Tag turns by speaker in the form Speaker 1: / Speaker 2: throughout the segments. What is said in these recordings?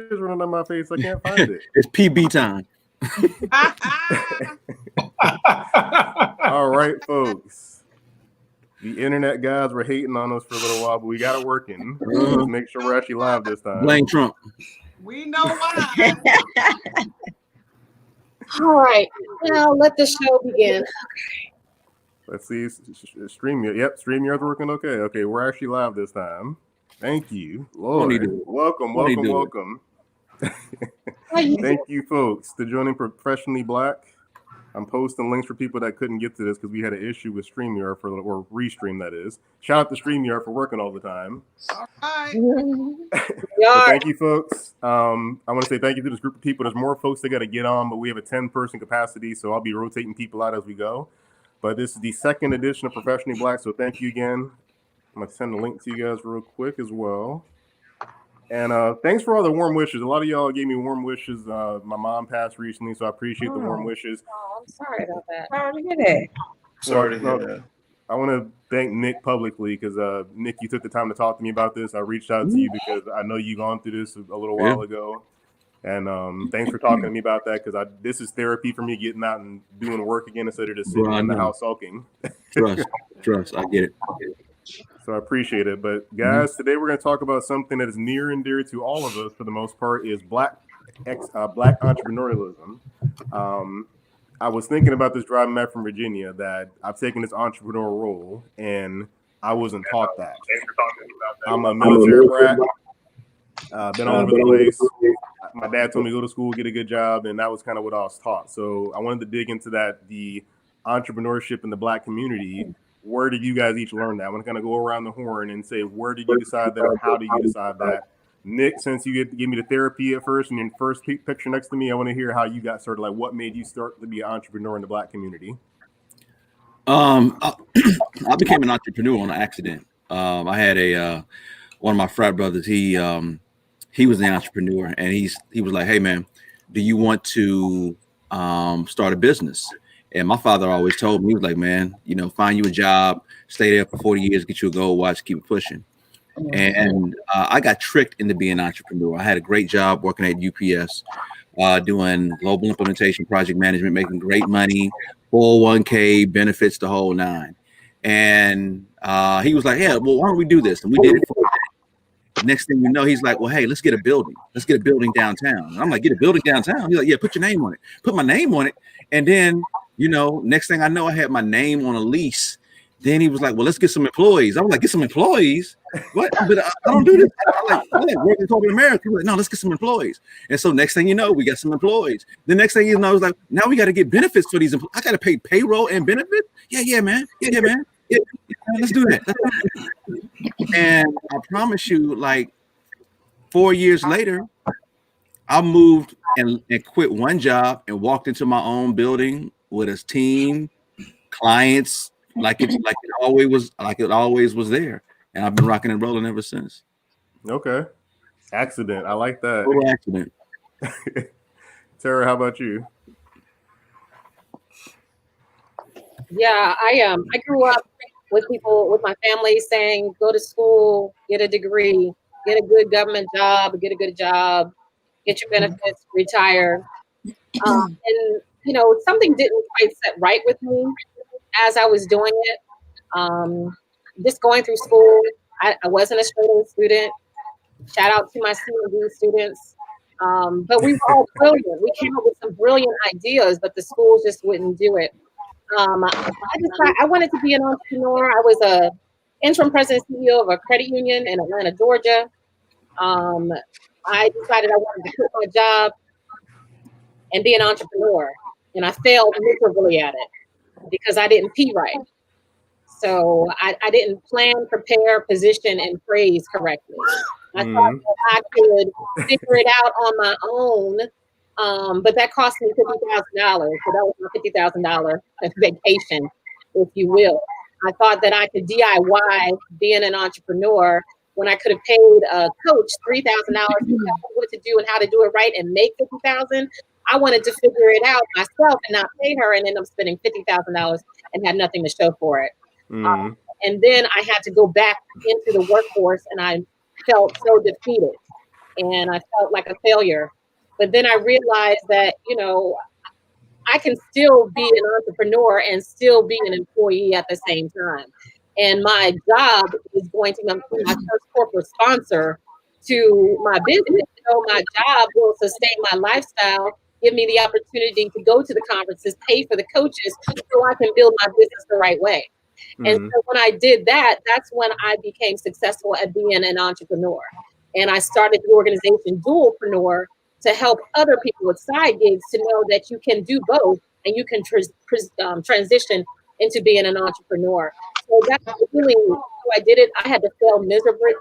Speaker 1: running on my face. I can't find it.
Speaker 2: It's PB time.
Speaker 1: All right, folks. The internet guys were hating on us for a little while, but we got it working. Let's make sure we're actually live this time.
Speaker 2: Blame Trump.
Speaker 3: We know why.
Speaker 4: All right, now let the show begin.
Speaker 1: Let's see. StreamYard. Yep, StreamYard's working okay. Okay, we're actually live this time. Thank you, Lord. Welcome. Thank you, folks, to joining Professionally Black. I'm posting links for people that couldn't get to this because we had an issue with StreamYard or Restream, that is. Shout out to StreamYard for working all the time.
Speaker 3: All right.
Speaker 1: Thank you, folks. I want to say thank you to this group of people. There's more folks that got to get on, but we have a 10-person capacity, so I'll be rotating people out as we go. But this is the second edition of Professionally Black, so thank you again. I'm going to send a link to you guys real quick as well. And thanks for all the warm wishes. A lot of y'all gave me warm wishes. My mom passed recently, so I appreciate the warm wishes.
Speaker 4: Oh, I'm sorry about that.
Speaker 5: Sorry to hear that.
Speaker 1: Sorry to hear that. I want to thank Nick publicly because, Nick, you took the time to talk to me about this. I reached out to you because I know you've gone through this a little while ago. And thanks for talking to me about that because this is therapy for me, getting out and doing work again instead of just sitting in the house sulking.
Speaker 2: Trust, I get it.
Speaker 1: So I appreciate it. But guys, today we're going to talk about something that is near and dear to all of us for the most part, is black entrepreneurialism. I was thinking about this driving back from Virginia, that I've taken this entrepreneur role and I wasn't taught that. I'm a military brat. Been all over the place. My dad told me to go to school, get a good job, and that was kind of what I was taught. So I wanted to dig into that, the entrepreneurship in the black community. Where did you guys each learn that? I want to kind of go around the horn and say, where did you decide that, or how did you decide that? Nick, since you gave me the therapy at first and your first picture next to me, I want to hear how you got started. Like, what made you start to be an entrepreneur in the black community?
Speaker 2: I became an entrepreneur on an accident. I had one of my frat brothers. He was the entrepreneur, and he was like, "Hey man, do you want to start a business?" And my father always told me, he was like, "Man, find you a job, stay there for 40 years, get you a gold watch, keep it pushing." And I got tricked into being an entrepreneur. I had a great job working at UPS, doing global implementation, project management, making great money, 401k, benefits, the whole nine. And he was like, "Yeah, well, why don't we do this?" And we did it for a day. Next thing you know, he's like, "Well, hey, let's get a building. Let's get a building downtown." And I'm like, "Get a building downtown?" He's like, "Yeah, put your name on it." Put my name on it. And then, next thing I know, I had my name on a lease. Then he was like, "Well, let's get some employees." I was like, "Get some employees? What?" But I don't do this. I like working corporate America. He was like, "No, let's get some employees." And so next thing you know, we got some employees. The next thing you know, I was like, "Now we got to get benefits for these employees. I got to pay payroll and benefits." Yeah, man. Yeah, man. Yeah, let's do that. And I promise you, like 4 years later, I moved and quit one job and walked into my own building with a team, clients, like it always was there. And I've been rocking and rolling ever since.
Speaker 1: Okay. Accident. I like that.
Speaker 2: Total accident.
Speaker 1: Tara, how about you?
Speaker 4: Yeah, I grew up with my family saying, go to school, get a degree, get a good government job, get your benefits, retire. And something didn't quite set right with me as I was doing it. Just going through school, I wasn't a straight A student. Shout out to my C&D students. But we were all brilliant. We came up with some brilliant ideas, but the schools just wouldn't do it. I wanted to be an entrepreneur. I was a interim president and CEO of a credit union in Atlanta, Georgia. I decided I wanted to quit my job and be an entrepreneur, and I failed miserably at it because I didn't P right. So I didn't plan, prepare, position, and phrase correctly. I thought that I could figure it out on my own, but that cost me $50,000. So that was my $50,000 vacation, if you will. I thought that I could DIY being an entrepreneur when I could have paid a coach $3,000 to tell me what to do and how to do it right and make $50,000. I wanted to figure it out myself and not pay her and end up spending $50,000 and had nothing to show for it. And then I had to go back into the workforce and I felt so defeated. and I felt like a failure. But then I realized that, I can still be an entrepreneur and still be an employee at the same time. And my job is going to be my first corporate sponsor to my business. So my job will sustain my lifestyle, give me the opportunity to go to the conferences, pay for the coaches so I can build my business the right way. And so when I did that, that's when I became successful at being an entrepreneur. And I started the organization Dualpreneur to help other people with side gigs to know that you can do both and you can transition into being an entrepreneur. So that's really how I did it. I had to fail miserably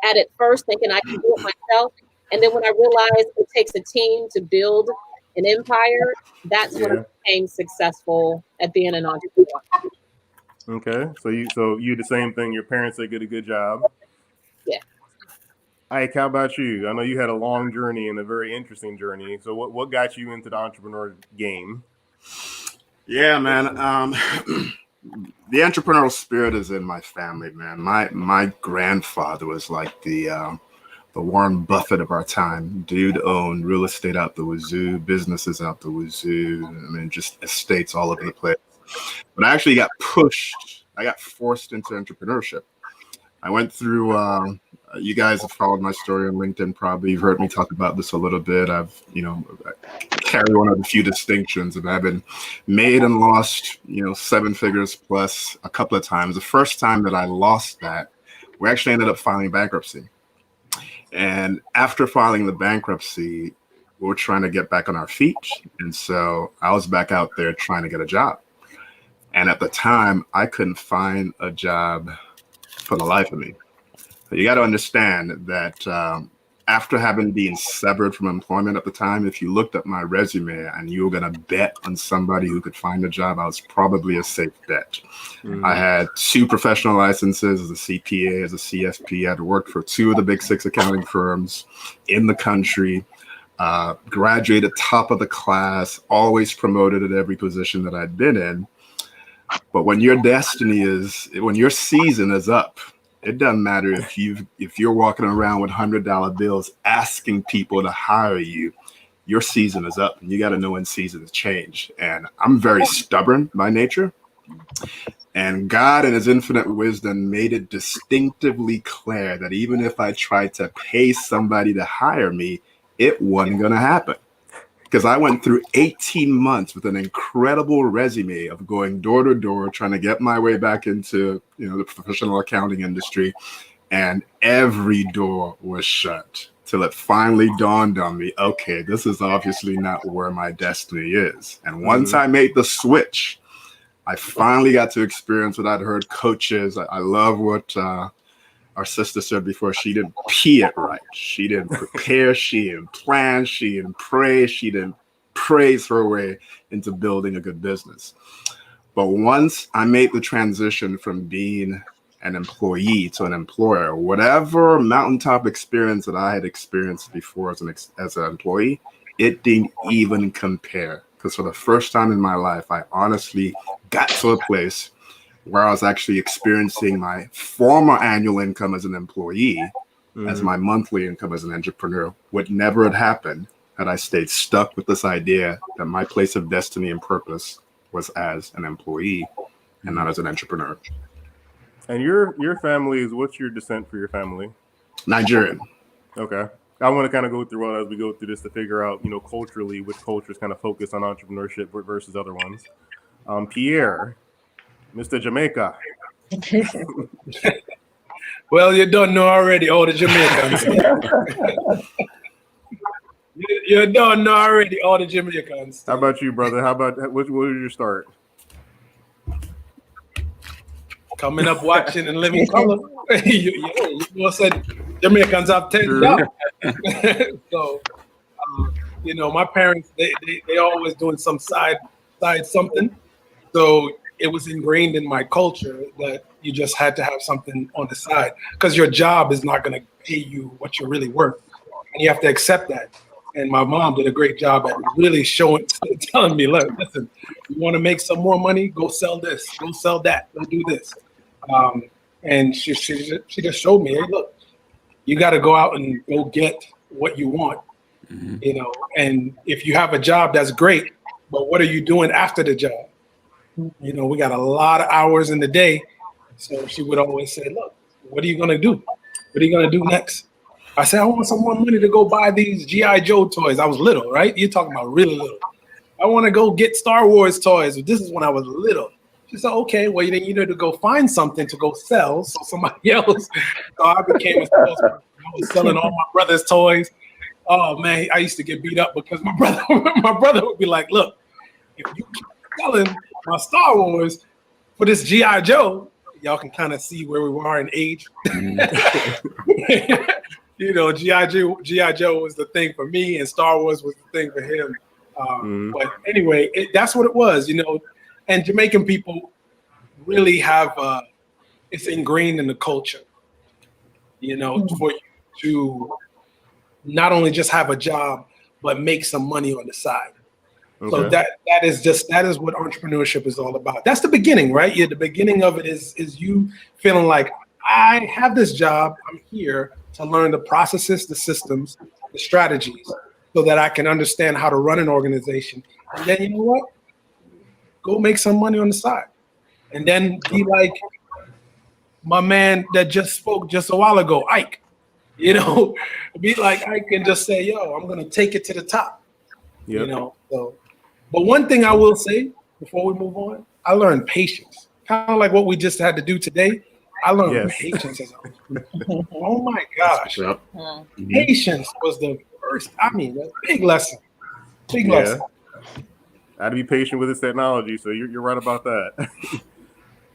Speaker 4: at it first, thinking I can do it myself. And then when I realized it takes a team to build an empire, that's when I became successful at being an entrepreneur.
Speaker 1: Okay, so you the same thing. Your parents did a good job.
Speaker 4: Yeah.
Speaker 1: Ike, how about you? I know you had a long journey and a very interesting journey. So what got you into the entrepreneur game?
Speaker 5: Yeah, man. The entrepreneurial spirit is in my family, man. My grandfather was like the Warren Buffett of our time. Dude owned real estate out the wazoo, businesses out the wazoo. I mean, just estates all over the place. But I actually got pushed. I got forced into entrepreneurship. I went through, you guys have followed my story on LinkedIn, probably. You've heard me talk about this a little bit. I carry one of the few distinctions of having made and lost, 7 figures plus a couple of times. The first time that I lost that, we actually ended up filing bankruptcy. And after filing the bankruptcy, we were trying to get back on our feet. And so I was back out there trying to get a job. And at the time, I couldn't find a job for the life of me. So you got to understand that after having been severed from employment at the time, if you looked at my resume and you were going to bet on somebody who could find a job, I was probably a safe bet. Mm-hmm. I had 2 professional licenses as a CPA, as a CFP. I'd worked for 2 of the big 6 accounting firms in the country, graduated top of the class, always promoted at every position that I'd been in. But when your when your season is up, it doesn't matter if you're walking around with $100 bills asking people to hire you. Your season is up, and you got to know when seasons change. And I'm very stubborn by nature. And God, in His infinite wisdom, made it distinctively clear that even if I tried to pay somebody to hire me, it wasn't going to happen. Because I went through 18 months with an incredible resume of going door to door, trying to get my way back into, the professional accounting industry. And every door was shut till it finally dawned on me, okay, this is obviously not where my destiny is. And once I made the switch, I finally got to experience what I'd heard coaches. I love what our sister said before. She didn't pee it right. She didn't prepare. She didn't plan. She didn't pray. She didn't praise her way into building a good business. But once I made the transition from being an employee to an employer, whatever mountaintop experience that I had experienced before as an employee, it didn't even compare. Because for the first time in my life, I honestly got to a place where I was actually experiencing my former annual income as an employee as my monthly income as an entrepreneur. Would never have happened had I stayed stuck with this idea that my place of destiny and purpose was as an employee and not as an entrepreneur.
Speaker 1: And your family is, what's your descent for your family?
Speaker 5: Nigerian.
Speaker 1: Okay. I want to kind of go through as we go through this to figure out, culturally, which cultures kind of focus on entrepreneurship versus other ones. Pierre, Mr. Jamaica.
Speaker 6: Well, you don't know already, all the Jamaicans. You don't know already, all the Jamaicans.
Speaker 1: How about you, brother? What was your start?
Speaker 6: Coming up, watching, and living color. you said Jamaicans have 10 jobs. So, my parents, they always doing some side something. So it was ingrained in my culture that you just had to have something on the side because your job is not going to pay you what you're really worth. And you have to accept that. And my mom did a great job at really telling me, look, listen, you want to make some more money? Go sell this, go sell that, go do this. And she just showed me, hey, look, You got to go out and go get what you want, you know. And if you have a job, that's great. But what are you doing after the job? You know, we got a lot of hours in the day. So she would always say, look, what are you going to do? What are you going to do next? I said, I want some more money to go buy these G.I. Joe toys. I was little, right? You're talking about really little. I want to go get Star Wars toys. This is when I was little. She said, okay, well, then you need to go find something to go sell. So somebody else. So I became a salesman. I was selling all my brother's toys. Oh, man, I used to get beat up because my brother would be like, look, if you keep selling my Star Wars for this G.I. Joe, y'all can kind of see where we are in age. You know, G.I. Joe was the thing for me, and Star Wars was the thing for him. But anyway, that's what it was, you know. And Jamaican people really have it's ingrained in the culture, you know, for you to not only just have a job, but make some money on the side. Okay. So that is what entrepreneurship is all about. That's the beginning, right? Yeah, the beginning of it is you feeling like, I have this job, I'm here to learn the processes, the systems, the strategies, so that I can understand how to run an organization. And then, you know what? Go make some money on the side. And then be like my man that just spoke just a while ago, Ike. You know, be like Ike and just say, yo, I'm going to take it to the top. Yep. You know, so. But one thing I will say before we move on, I learned patience. Kind of like what we just had to do today. I learned patience. Oh my gosh. Yep. Patience was the first, the big lesson. Big lesson.
Speaker 1: I had to be patient with this technology, so you're right about that.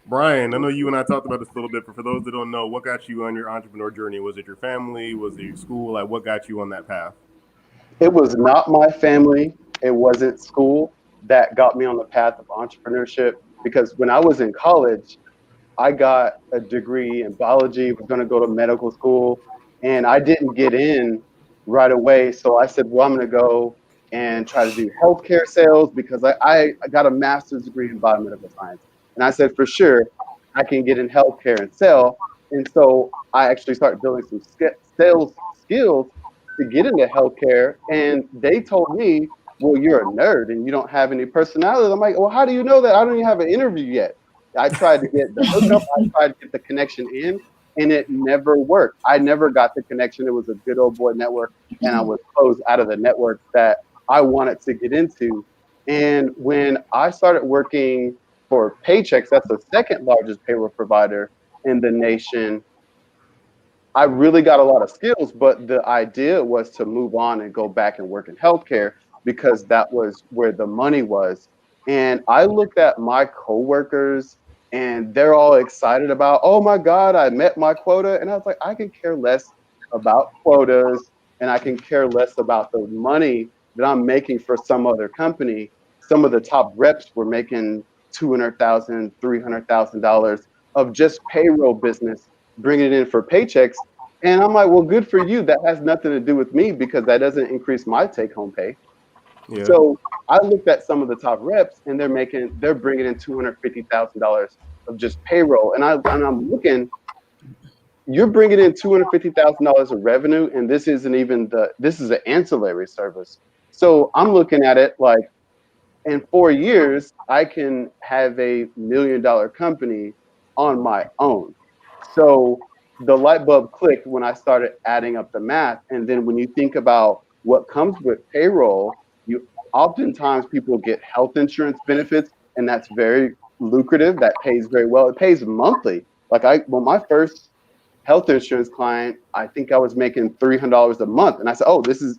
Speaker 1: Bryon, I know you and I talked about this a little bit, but for those that don't know, what got you on your entrepreneur journey? Was it your family? Was it your school? Like, what got you on that path?
Speaker 7: It was not my family. It wasn't school that got me on the path of entrepreneurship, because when I was in college, I got a degree in biology, was going to go to medical school, and I didn't get in right away. So I said, well, I'm going to go and try to do healthcare sales, because I got a master's degree in biomedical science. And I said, for sure, I can get in healthcare and sell. And so I actually started building some sales skills to get into healthcare. And they told me, well, you're a nerd and you don't have any personality. I'm like, well, how do you know that? I don't even have an interview yet. I tried to get the hookup, I tried to get the connection in, and it never worked. I never got the connection. It was a good old boy network, and I was closed out of the network that I wanted to get into. And when I started working for Paychex, that's the second largest payroll provider in the nation, I really got a lot of skills, but the idea was to move on and go back and work in healthcare, because that was where the money was. And I looked at my coworkers and they're all excited about, oh my God, I met my quota. And I was like, I can care less about quotas, and I can care less about the money that I'm making for some other company. Some of the top reps were making $200,000, $300,000 of just payroll business, bringing it in for paychecks. And I'm like, well, good for you. That has nothing to do with me, because that doesn't increase my take-home pay. Yeah. So I looked at some of the top reps, and they're bringing in $250,000 of just payroll. And I'm looking, you're bringing in $250,000 of revenue, and this isn't even this is an ancillary service. So I'm looking at it like, in 4 years, I can have a $1 million company on my own. So the light bulb clicked when I started adding up the math. And then when you think about what comes with payroll, oftentimes people get health insurance benefits, and that's very lucrative. That pays very well. It pays monthly. Like my first health insurance client, I think I was making $300 a month. And I said, oh, is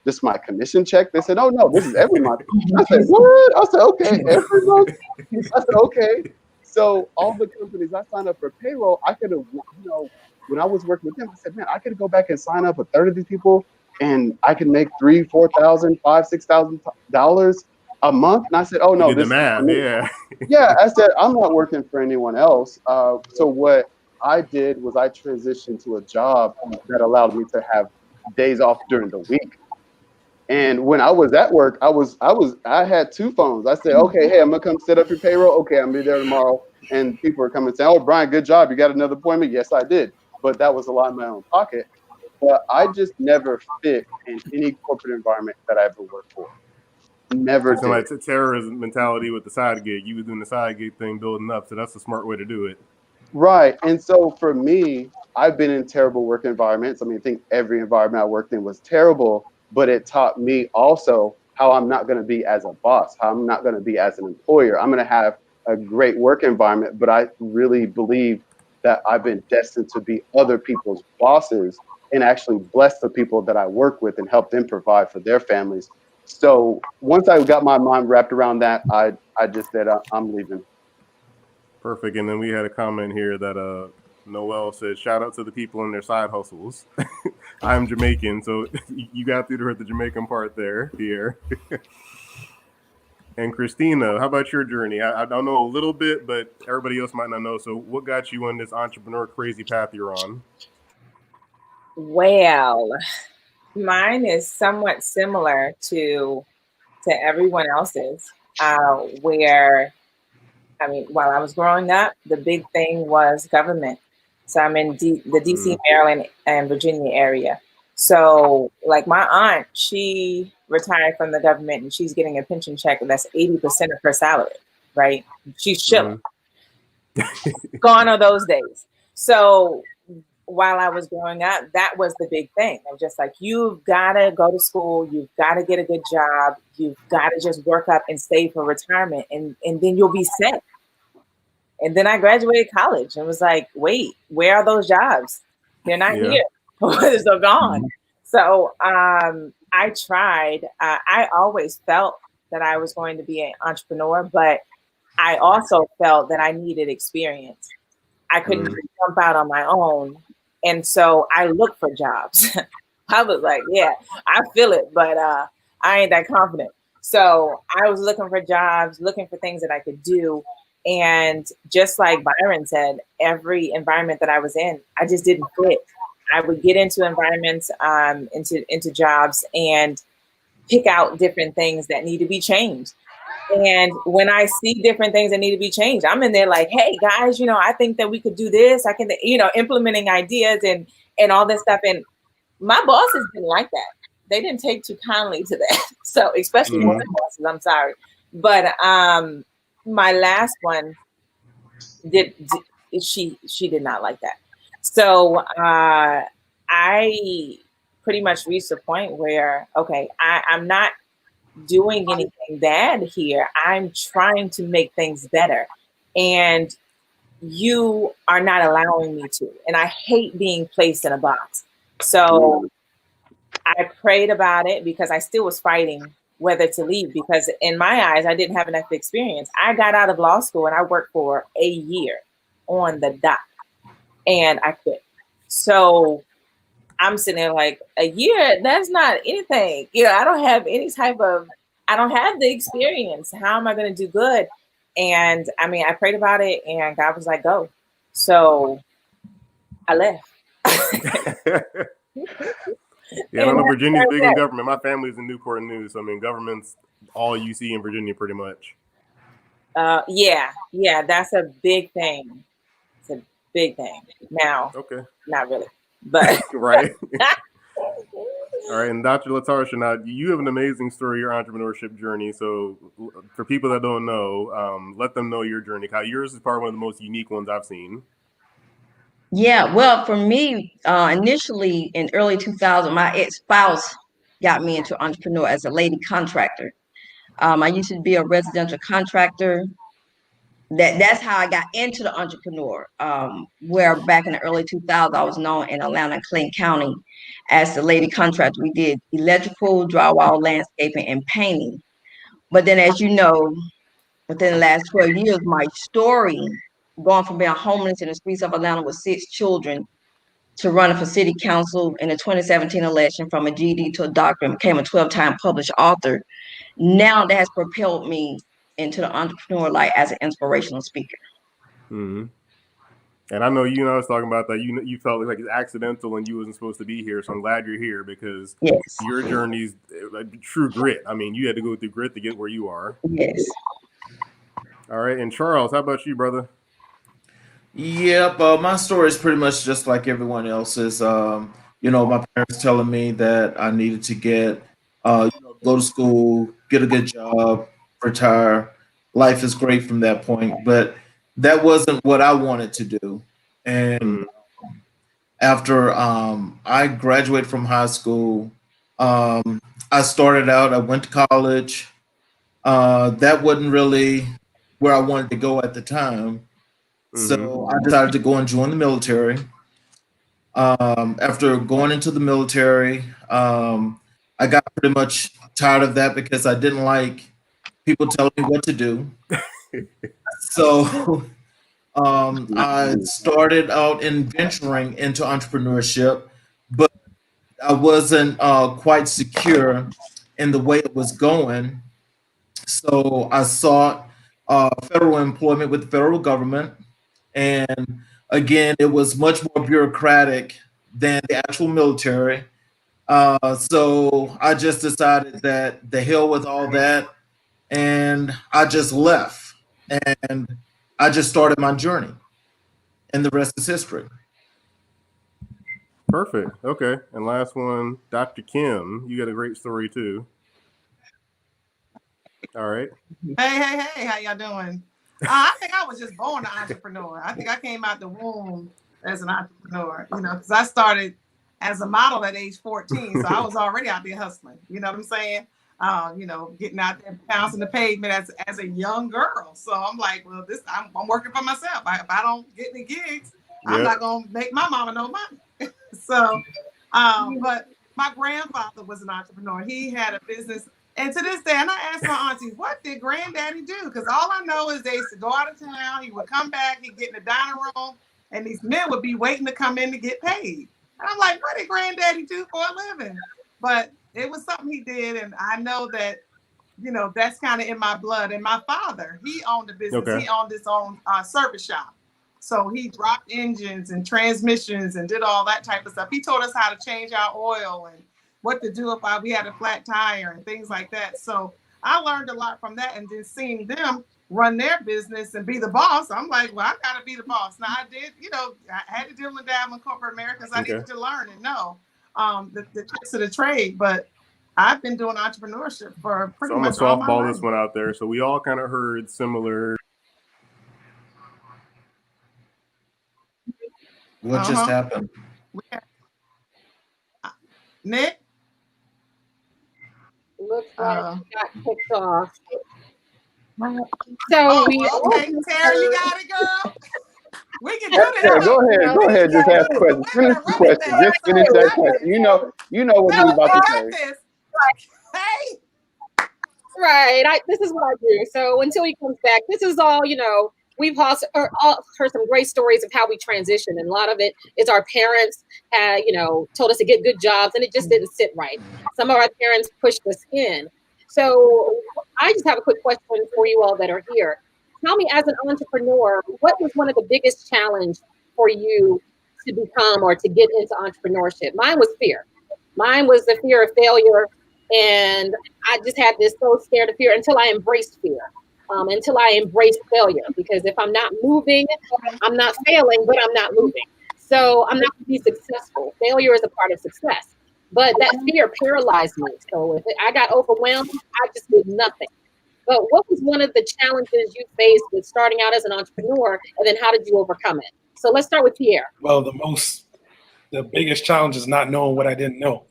Speaker 7: this my commission check? They said, oh no, this is every month. I said, what? I said, okay, every month? I said, okay. So all the companies I signed up for payroll, I could have, when I was working with them, I said, man, I could go back and sign up a third of these people, and I can make $3,000, $4,000, $5,000, $6,000 a month. And I said, oh no,
Speaker 1: this is math. Yeah.
Speaker 7: Yeah. I said, I'm not working for anyone else. So what I did was I transitioned to a job that allowed me to have days off during the week. And when I was at work, I had two phones. I said, okay, hey, I'm gonna come set up your payroll. Okay, I'm gonna be there tomorrow. And people are coming and saying, oh, Bryon, good job. You got another appointment? Yes, I did. But that was a lot in my own pocket. but I just never fit in any corporate environment that I ever worked for. Never
Speaker 1: It's like
Speaker 7: did.
Speaker 1: terrorism mentality with the side gig. You were doing the side gig thing, building up, so that's a smart way to do it.
Speaker 7: Right. And so for me, I've been in terrible work environments. I mean, I think every environment I worked in was terrible, but it taught me also how I'm not going to be as a boss, how I'm not going to be as an employer. I'm going to have a great work environment, but I really believe that I've been destined to be other people's bosses and actually bless the people that I work with and help them provide for their families. So once I got my mind wrapped around that, I just said, I'm leaving.
Speaker 1: Perfect. And then we had a comment here that Noel said, shout out to the people in their side hustles. I'm Jamaican, so you got through the Jamaican part there, Pierre. And Christina, how about your journey? I don't know a little bit, but everybody else might not know. So what got you on this entrepreneur crazy path you're on?
Speaker 8: Well, mine is somewhat similar to everyone else's, where, I mean, while I was growing up, the big thing was government. So I'm in the DC, Maryland, and Virginia area. So like my aunt, she retired from the government and she's getting a pension check that's 80% of her salary, right? She's chilling. Gone are those days. So while I was growing up, that was the big thing. I'm just like, you've got to go to school. You've got to get a good job. You've got to just work up and save for retirement. And then you'll be set. And then I graduated college and was like, wait, where are those jobs? They're not here. They're gone. So I tried. I always felt that I was going to be an entrepreneur, but I also felt that I needed experience. I couldn't jump out on my own. And so I looked for jobs. I was like, yeah, I feel it, but I ain't that confident. So I was looking for jobs, looking for things that I could do. And just like Byron said, every environment that I was in, I just didn't fit. I would get into environments, into jobs and pick out different things that need to be changed. And when I see different things that need to be changed, I'm in there like, hey guys, I think that we could do this. I can, implementing ideas and all this stuff. And my bosses didn't like that. They didn't take too kindly to that. So especially women bosses, I'm sorry. But my last one she did not like that. So I pretty much reached a point where, okay, I'm not doing anything bad here. I'm trying to make things better. And you are not allowing me to. And I hate being placed in a box. So I prayed about it because I still was fighting whether to leave, because in my eyes, I didn't have enough experience. I got out of law school and I worked for a year on the dot and I quit. So I'm sitting there like, a year, that's not anything. I don't have I don't have the experience. How am I going to do good? And I mean, I prayed about it and God was like, go. So I left.
Speaker 1: Yeah, I don't know. Virginia's big in government. My family's in Newport News. So, I mean, government's all you see in Virginia pretty much.
Speaker 8: Yeah, that's a big thing. It's a big thing. Now, not really, but
Speaker 1: right. All right, and Dr. Latarsha, now you have an amazing story, your entrepreneurship journey. So for people that don't know, let them know your journey. How yours is probably one of the most unique ones I've seen.
Speaker 9: Yeah, well, for me, initially in early 2000, my ex-spouse got me into entrepreneur as a lady contractor. I used to be a residential contractor. That's how I got into the entrepreneur. Where back in the early 2000s, I was known in Atlanta and Clayton County as the lady contractor. We did electrical, drywall, landscaping, and painting. But then, as you know, within the last 12 years, my story, going from being homeless in the streets of Atlanta with 6 children to running for city council in the 2017 election, from a GED to a doctorate, became a 12-time published author. Now that has propelled me into the entrepreneur life as an inspirational speaker.
Speaker 1: Mm-hmm. And I know I was talking about that. You felt like it's accidental and you wasn't supposed to be here. So I'm glad you're here because your journey's like true grit. I mean, you had to go through grit to get where you are.
Speaker 9: Yes.
Speaker 1: All right. And Charles, how about you, brother?
Speaker 10: Yep. My story is pretty much just like everyone else's. my parents telling me that I needed to get, go to school, get a good job, retire. Life is great from that point, but that wasn't what I wanted to do. And after I graduated from high school, I started out, I went to college. That wasn't really where I wanted to go at the time. So I decided to go and join the military. After going into the military, I got pretty much tired of that because I didn't like people telling me what to do. So I started out in venturing into entrepreneurship, but I wasn't quite secure in the way it was going. So I sought federal employment with the federal government. And again, it was much more bureaucratic than the actual military. So I just decided that the hell with all that. And I just left. And I just started my journey. And the rest is history.
Speaker 1: Perfect. Okay. And last one, Dr. Kim, you got a great story too. All right.
Speaker 3: Hey, how y'all doing? I think I was just born an entrepreneur. I think I came out the womb as an entrepreneur, because I started as a model at age 14. So I was already out there hustling. You know what I'm saying? Getting out there, bouncing the pavement as a young girl. So I'm like, well, I'm working for myself. If I don't get any gigs, I'm not going to make my mama no money. So, but my grandfather was an entrepreneur. He had a business. And to this day, and I asked my auntie, what did granddaddy do? Because all I know is they used to go out of town. He would come back, he'd get in the dining room, and these men would be waiting to come in to get paid. And I'm like, what did granddaddy do for a living? But it was something he did. And I know that, that's kind of in my blood. And my father, he owned a business. Okay. He owned his own service shop. So he dropped engines and transmissions and did all that type of stuff. He taught us how to change our oil and what to do if we had a flat tire and things like that. So I learned a lot from that, and then seeing them run their business and be the boss, I'm like, well, I got to be the boss. Now I did, I had to deal with that in corporate America because I needed to learn and know the tricks of the trade. But I've been doing entrepreneurship for pretty much all my life.
Speaker 1: So I'm going to softball this one out there. So we all kind of heard similar.
Speaker 10: What just happened?
Speaker 3: Nick?
Speaker 4: Looks like he got kicked off. So
Speaker 3: okay, Tara, you got it, girl. We can do this.
Speaker 7: Yeah, go ahead. Just ask questions. Finish the question. Just finish that question. You know what he's about to say.
Speaker 3: Hey.
Speaker 4: Right. This is what I do. So until he comes back, this is all, we've also heard some great stories of how we transition. And a lot of it is our parents had, told us to get good jobs and it just didn't sit right. Some of our parents pushed us in. So I just have a quick question for you all that are here. Tell me, as an entrepreneur, what was one of the biggest challenges for you to become or to get into entrepreneurship? Mine was fear. Mine was the fear of failure. And I just had this so scared of fear until I embraced fear. Until I embrace failure, because if I'm not moving, I'm not failing, but I'm not moving. So I'm not going to be successful. Failure is a part of success, but that fear paralyzed me. So if I got overwhelmed, I just did nothing. But what was one of the challenges you faced with starting out as an entrepreneur, and then how did you overcome it? So let's start with Pierre.
Speaker 6: Well, the biggest challenge is not knowing what I didn't know.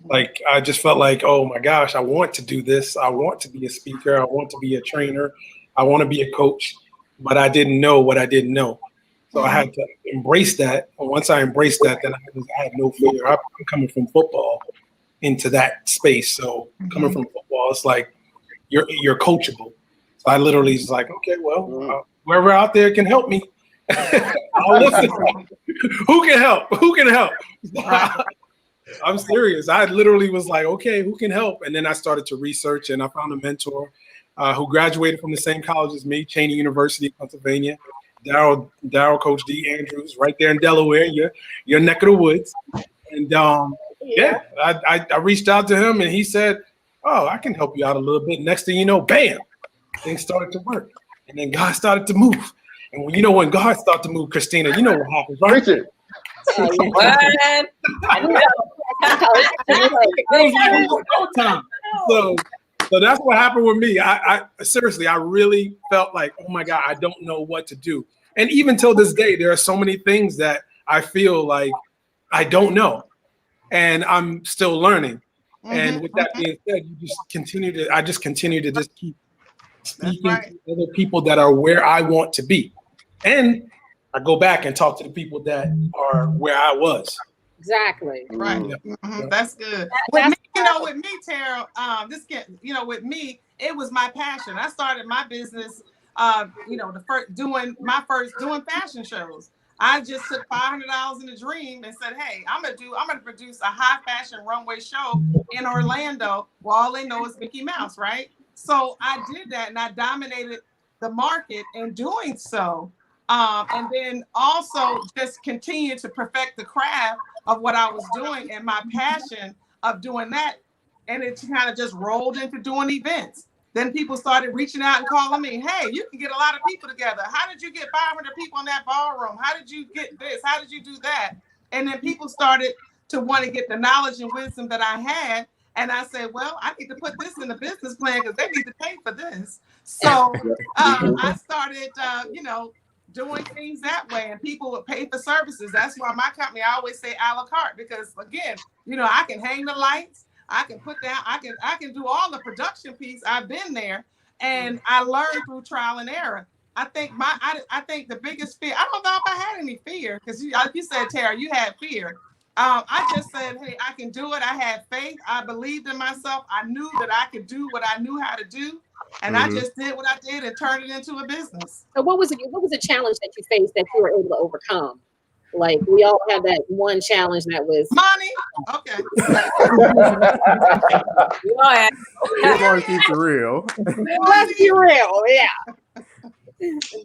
Speaker 6: Like, I just felt like, oh my gosh, I want to do this. I want to be a speaker. I want to be a trainer. I want to be a coach, but I didn't know what I didn't know. So I had to embrace that. And once I embraced that, then I had no fear. I'm coming from football into that space. So coming from football, it's like you're coachable. So I literally was like, okay, well, whoever out there can help me, I'll listen. Who can help? Who can help? I'm serious. I literally was like, okay, who can help? And then I started to research, and I found a mentor who graduated from the same college as me, Cheney University, Pennsylvania. Daryl, Coach D. Andrews, right there in Delaware, your neck of the woods. And I reached out to him, and he said, oh, I can help you out a little bit. Next thing you know, bam, things started to work. And then God started to move. And when God started to move, Christina, you know what happens, right?
Speaker 8: What?
Speaker 6: No time. So that's what happened with me. I seriously, I really felt like, oh my God, I don't know what to do. And even till this day, there are so many things that I feel like I don't know, and I'm still learning. And with that being said, I just continue to just keep speaking to other people that are where I want to be. And I go back and talk to the people that are where I was.
Speaker 4: Exactly.
Speaker 3: Right.
Speaker 6: Yeah.
Speaker 3: That's good. With me, Tara, with me, it was my passion. I started my business, doing fashion shows. I just took $500 in a dream and said, hey, I'm gonna produce a high fashion runway show in Orlando where all they know is Mickey Mouse, right? So I did that and I dominated the market in doing so. And then also just continue to perfect the craft of what I was doing and my passion of doing that. And it kind of just rolled into doing events. Then people started reaching out and calling me, hey, you can get a lot of people together. How did you get 500 people in that ballroom? How did you get this? How did you do that? And then people started to want to get the knowledge and wisdom that I had. And I said, well, I need to put this in the business plan because they need to pay for this. So I started, doing things that way, and people would pay for services. That's why my company, I always say a la carte, because again, I can hang the lights, I can put down, I can do all the production piece. I've been there, and I learned through trial and error. I think the biggest fear, I don't know if I had any fear, because you said, Tara, you had fear. I just said, hey, I can do it. I had faith. I believed in myself. I knew that I could do what I knew how to do. And I just did what I did and turned it into a business.
Speaker 4: So what was a challenge that you faced that you were able to overcome? Like, we all have that one challenge that was
Speaker 3: money. Okay.
Speaker 1: Everyone keeps it real.
Speaker 4: Let's be real. Yeah.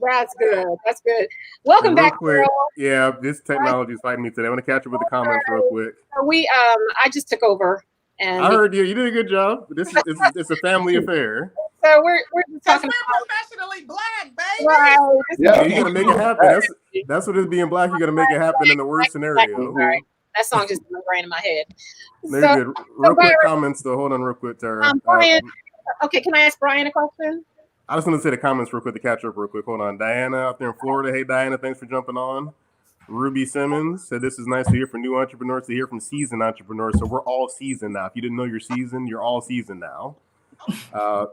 Speaker 4: That's good. That's good. Welcome back,
Speaker 1: quick,
Speaker 4: Carol.
Speaker 1: Yeah, this technology is fighting me today. I'm gonna catch up with the comments real quick.
Speaker 4: I just took over, and
Speaker 1: I heard you. You did a good job. It's a family affair.
Speaker 4: So we're just talking.
Speaker 3: We're professionally black, baby.
Speaker 4: Right.
Speaker 1: Yeah, you gotta make it happen. That's what it's being black. You gotta make it happen in the worst scenario.
Speaker 4: Sorry. That song just ran in my head.
Speaker 1: They're good. Real quick comments though. Hold on, real quick, Tara.
Speaker 4: Bryon. Okay, can I ask Bryon a question?
Speaker 1: I just want to say the comments real quick to catch up real quick. Hold on. Diana out there in Florida. Hey, Diana, thanks for jumping on. Ruby Simmons said, this is nice to hear from new entrepreneurs, to hear from seasoned entrepreneurs. So we're all seasoned now. If you didn't know you're seasoned, you're all seasoned now.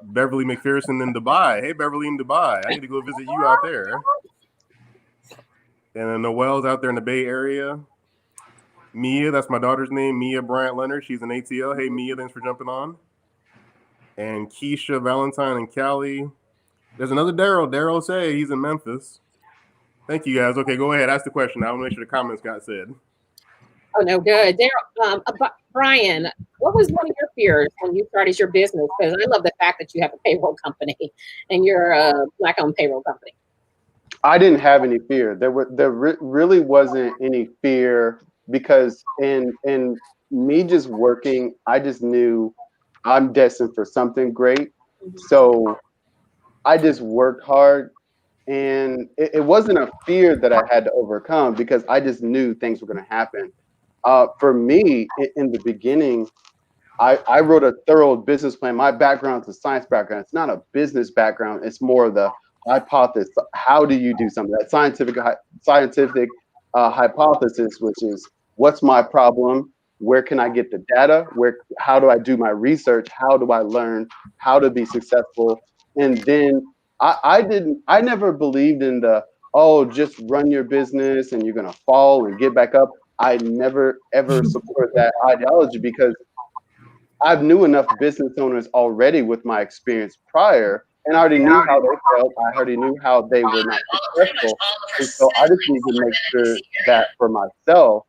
Speaker 1: Beverly McPherson in Dubai. Hey, Beverly in Dubai. I need to go visit you out there. And then Noelle's out there in the Bay Area. Mia, that's my daughter's name. Mia Bryant Leonard. She's an ATL. Hey, Mia, thanks for jumping on. And Keisha, Valentine, and Callie. There's another Daryl. Daryl say he's in Memphis. Thank you, guys. Okay, go ahead. Ask the question. I want to make sure the comments got said.
Speaker 4: Oh, no, good. Daryl, Bryon, what was one of your fears when you started your business? Because I love the fact that you have a payroll company and you're a Black-owned payroll company.
Speaker 7: I didn't have any fear. There really wasn't any fear, because in me just working, I just knew I'm destined for something great. So I just worked hard, and it wasn't a fear that I had to overcome, because I just knew things were going to happen. For me, in the beginning, I wrote a thorough business plan. My background is a science background. It's not a business background. It's more of the hypothesis. How do you do something? That scientific hypothesis, which is, what's my problem? Where can I get the data? How do I do my research? How do I learn how to be successful? And then I never believed in just run your business and you're going to fall and get back up. I never, ever supported that ideology, because I knew enough business owners already with my experience prior, and I already knew how they felt. I already knew how they were not successful. And so I just need to make sure that for myself,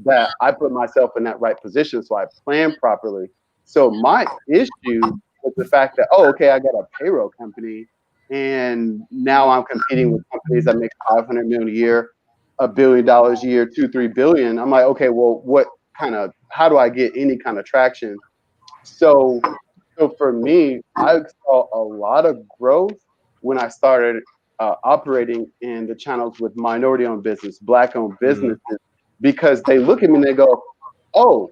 Speaker 7: that I put myself in that right position, so I plan properly. So my issue was the fact that, I got a payroll company, and now I'm competing with companies that make $500 million a year, $1 billion a year, $2-3 billion. I'm like, okay, well, how do I get any kind of traction? So for me, I saw a lot of growth when I started operating in the channels with minority-owned business, Black-owned businesses, because they look at me and they go, "Oh,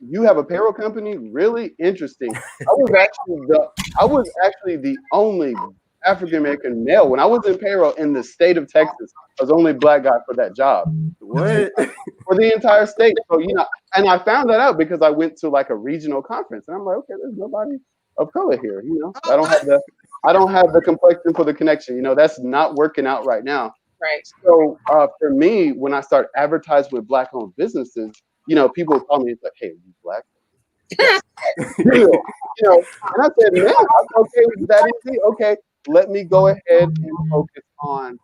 Speaker 7: you have a payroll company? Really interesting." I was actually the only African American male when I was in payroll in the state of Texas. I was the only black guy for that job.
Speaker 1: What?
Speaker 7: For the entire state. So, and I found that out because I went to like a regional conference, and I'm like, okay, there's nobody of color here. I don't have the complexion for the connection. That's not working out right now.
Speaker 8: Right.
Speaker 7: So for me, when I start advertising with black-owned businesses, people call me, it's like, "Hey, are you black?" Yes. And I said, "Man, okay, that easy. Okay, let me go ahead and focus on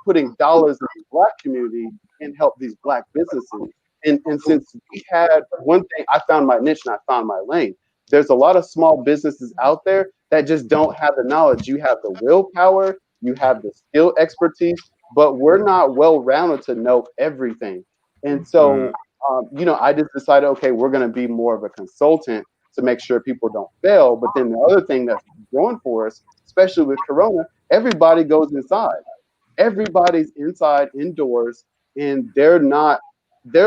Speaker 7: putting dollars in the black community and help these black businesses." And since we had one thing, I found my niche and I found my lane. There's a lot of small businesses out there that just don't have the knowledge. You have the willpower, you have the skill expertise, but we're not well-rounded to know everything. And so, I just decided, okay, we're going to be more of a consultant to make sure people don't fail. But then the other thing that's going for us, especially with Corona, everybody goes inside. Everybody's inside, indoors, and they're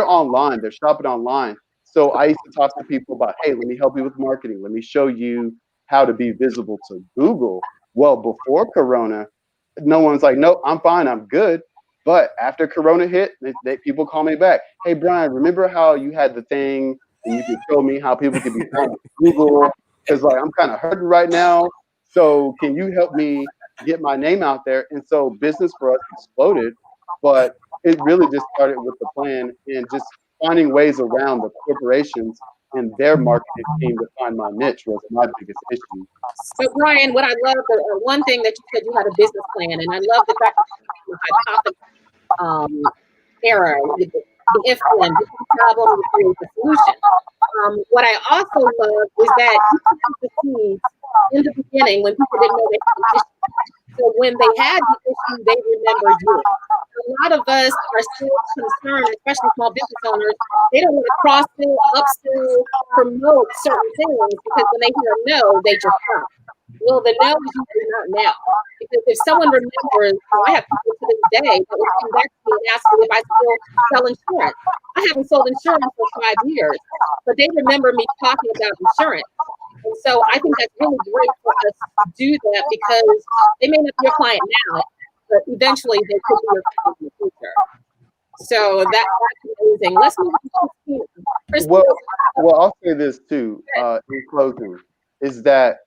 Speaker 7: online. They're shopping online. So I used to talk to people about, "Hey, let me help you with marketing. Let me show you how to be visible to Google." Well, before Corona, no one's like, "No, I'm fine. I'm good." But after Corona hit, people call me back. "Hey, Bryon, remember how you had the thing and you could show me how people could be found on Google? Because I'm kind of hurting right now. So can you help me get my name out there?" And so business for us exploded, but it really just started with the plan and just finding ways around the corporations and their marketing team to find my niche was my biggest issue.
Speaker 4: So Bryon, what I love, the one thing that you said, you had a business plan, and I love the fact that you era, the if then, this is the problem, you create the solution. What I also love is that you took the seeds in the beginning when people didn't know they had an issue. So when they had the issue, they remembered you. A lot of us are still concerned, especially small business owners. They don't want to cross-sell, upsell, promote certain things because when they hear no, they just stop. Well, the no is usually not now. Because if someone remembers, I have people to this day that will come back to me and ask me if I still sell insurance. I haven't sold insurance for 5 years, but they remember me talking about insurance. And so I think that's really great for us to do that because they may not be your client now, but eventually they could be your client in the future. So that's amazing. Let's move on to Christina.
Speaker 7: Well, I'll say this too in closing, is that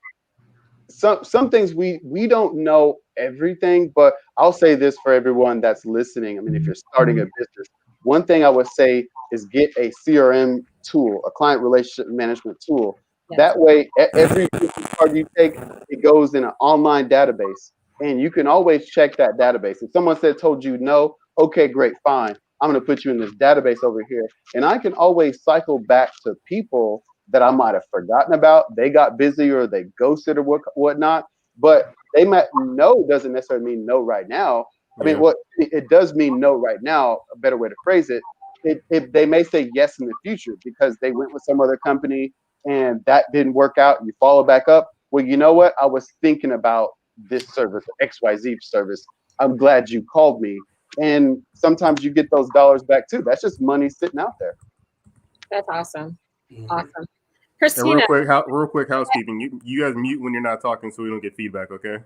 Speaker 7: some things we don't know everything, but I'll say this for everyone that's listening. I mean, if you're starting a business, one thing I would say is get a CRM tool, a client relationship management tool. Yes. That way, every business card you take, it goes in an online database, and you can always check that database. If someone told you no, okay, great, fine. I'm going to put you in this database over here, and I can always cycle back to people that I might have forgotten about. They got busy or they ghosted or whatnot, but they might no doesn't necessarily mean no right now. I mean, what it does mean no right now, a better way to phrase it, they may say yes in the future because they went with some other company and that didn't work out and you follow back up. Well, you know what? I was thinking about this service, XYZ service. I'm glad you called me. And sometimes you get those dollars back too. That's just money sitting out there.
Speaker 4: That's awesome. Awesome. Christina.
Speaker 1: Real quick housekeeping. You guys mute when you're not talking so we don't get feedback, okay?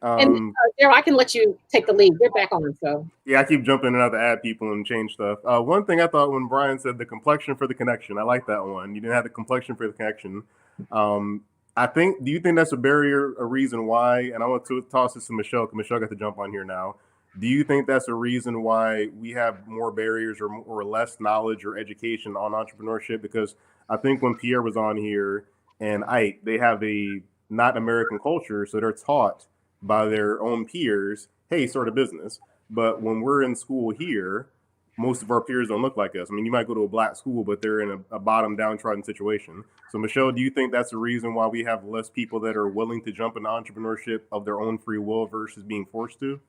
Speaker 4: And Daryl, I can let you take the lead. You're back on, so.
Speaker 1: Yeah, I keep jumping in and out to add people and change stuff. One thing I thought when Bryon said the complexion for the connection, I like that one. You didn't have the complexion for the connection. Do you think that's a barrier, a reason why, and I want to toss this to Michelle, because Michelle got to jump on here now. Do you think that's a reason why we have more barriers or less knowledge or education on entrepreneurship? Because I think when Pierre was on here and Ike, they have a not American culture, so they're taught by their own peers, hey, start a business. But when we're in school here, most of our peers don't look like us. I mean, you might go to a black school, but they're in a bottom downtrodden situation. So Michelle, do you think that's the reason why we have less people that are willing to jump into entrepreneurship of their own free will versus being forced to?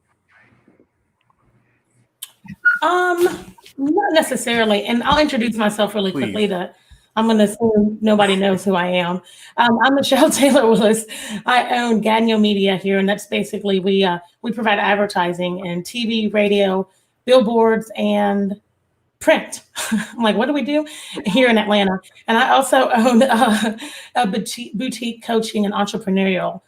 Speaker 11: Not necessarily. And I'll introduce myself really quickly to I'm going to assume nobody knows who I am. I'm Michelle Taylor Willis. I own Gagno Media here, and that's basically we provide advertising in TV, radio, billboards, and print. I'm like, what do we do here in Atlanta? And I also own a boutique coaching and entrepreneurial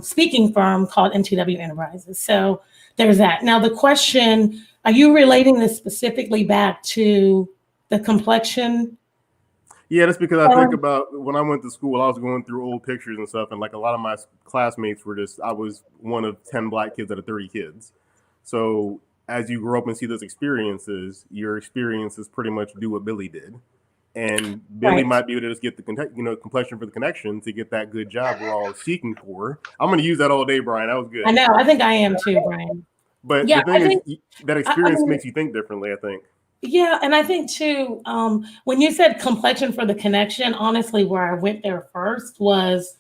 Speaker 11: speaking firm called NTW Enterprises. So there's that. Now the question, are you relating this specifically back to the complexion?
Speaker 1: Yeah, that's because I think about when I went to school, I was going through old pictures and stuff, and like a lot of my classmates were I was one of 10 black kids out of 30 kids. So as you grow up and see those experiences, your experiences pretty much do what Billy did. And Billy might be able to just get the complexion for the connection to get that good job we're all seeking for. I'm going to use that all day, Bryon. That was good.
Speaker 11: I know. I think I am too, Bryon.
Speaker 1: But
Speaker 11: yeah,
Speaker 1: the thing is, that experience makes you think differently, I think.
Speaker 11: Yeah, and I think too, when you said complexion for the connection, honestly, where I went there first was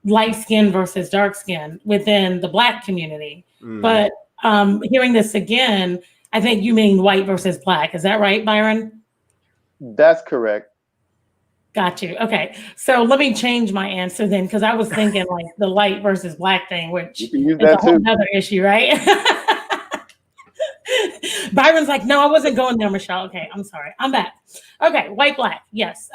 Speaker 11: light skin versus dark skin within the Black community. But hearing this again, I think you mean white versus Black. Is that right, Byron?
Speaker 7: That's correct.
Speaker 11: Got you. Okay. So let me change my answer then, because I was thinking like the light versus Black thing, which is a whole other issue, right? Byron's like, no, I wasn't going there, Michelle. Okay, I'm sorry. I'm back. Okay, white, Black. Yes.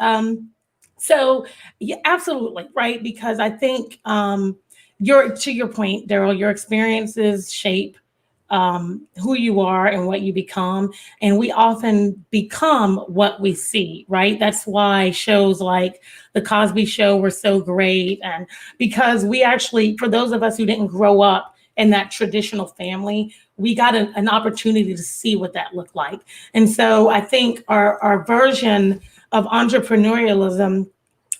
Speaker 11: So yeah, absolutely, right? Because I think to your point, Daryl, your experiences shape who you are and what you become. And we often become what we see, right? That's why shows like The Cosby Show were so great. And because we actually, for those of us who didn't grow up in that traditional family, we got an opportunity to see what that looked like. And so I think our version of entrepreneurialism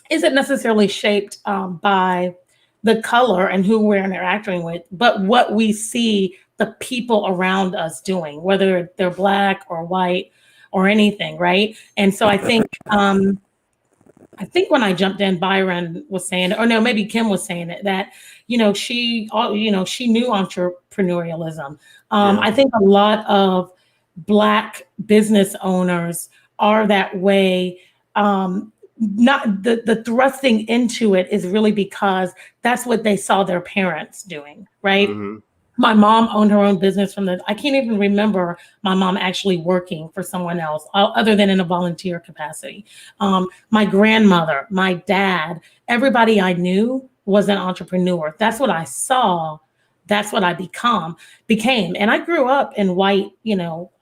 Speaker 11: isn't necessarily shaped by the color and who we're interacting with, but what we see the people around us doing, whether they're Black or white or anything, right? And so I think when I jumped in, Byron was saying, or no, maybe Kim was saying it, that she knew entrepreneurialism. I think a lot of Black business owners are that way. Not the thrusting into it is really because that's what they saw their parents doing, right? Mm-hmm. My mom owned her own business I can't even remember my mom actually working for someone else other than in a volunteer capacity. My grandmother, my dad, everybody I knew was an entrepreneur. That's what I saw. That's what I became. And I grew up in white,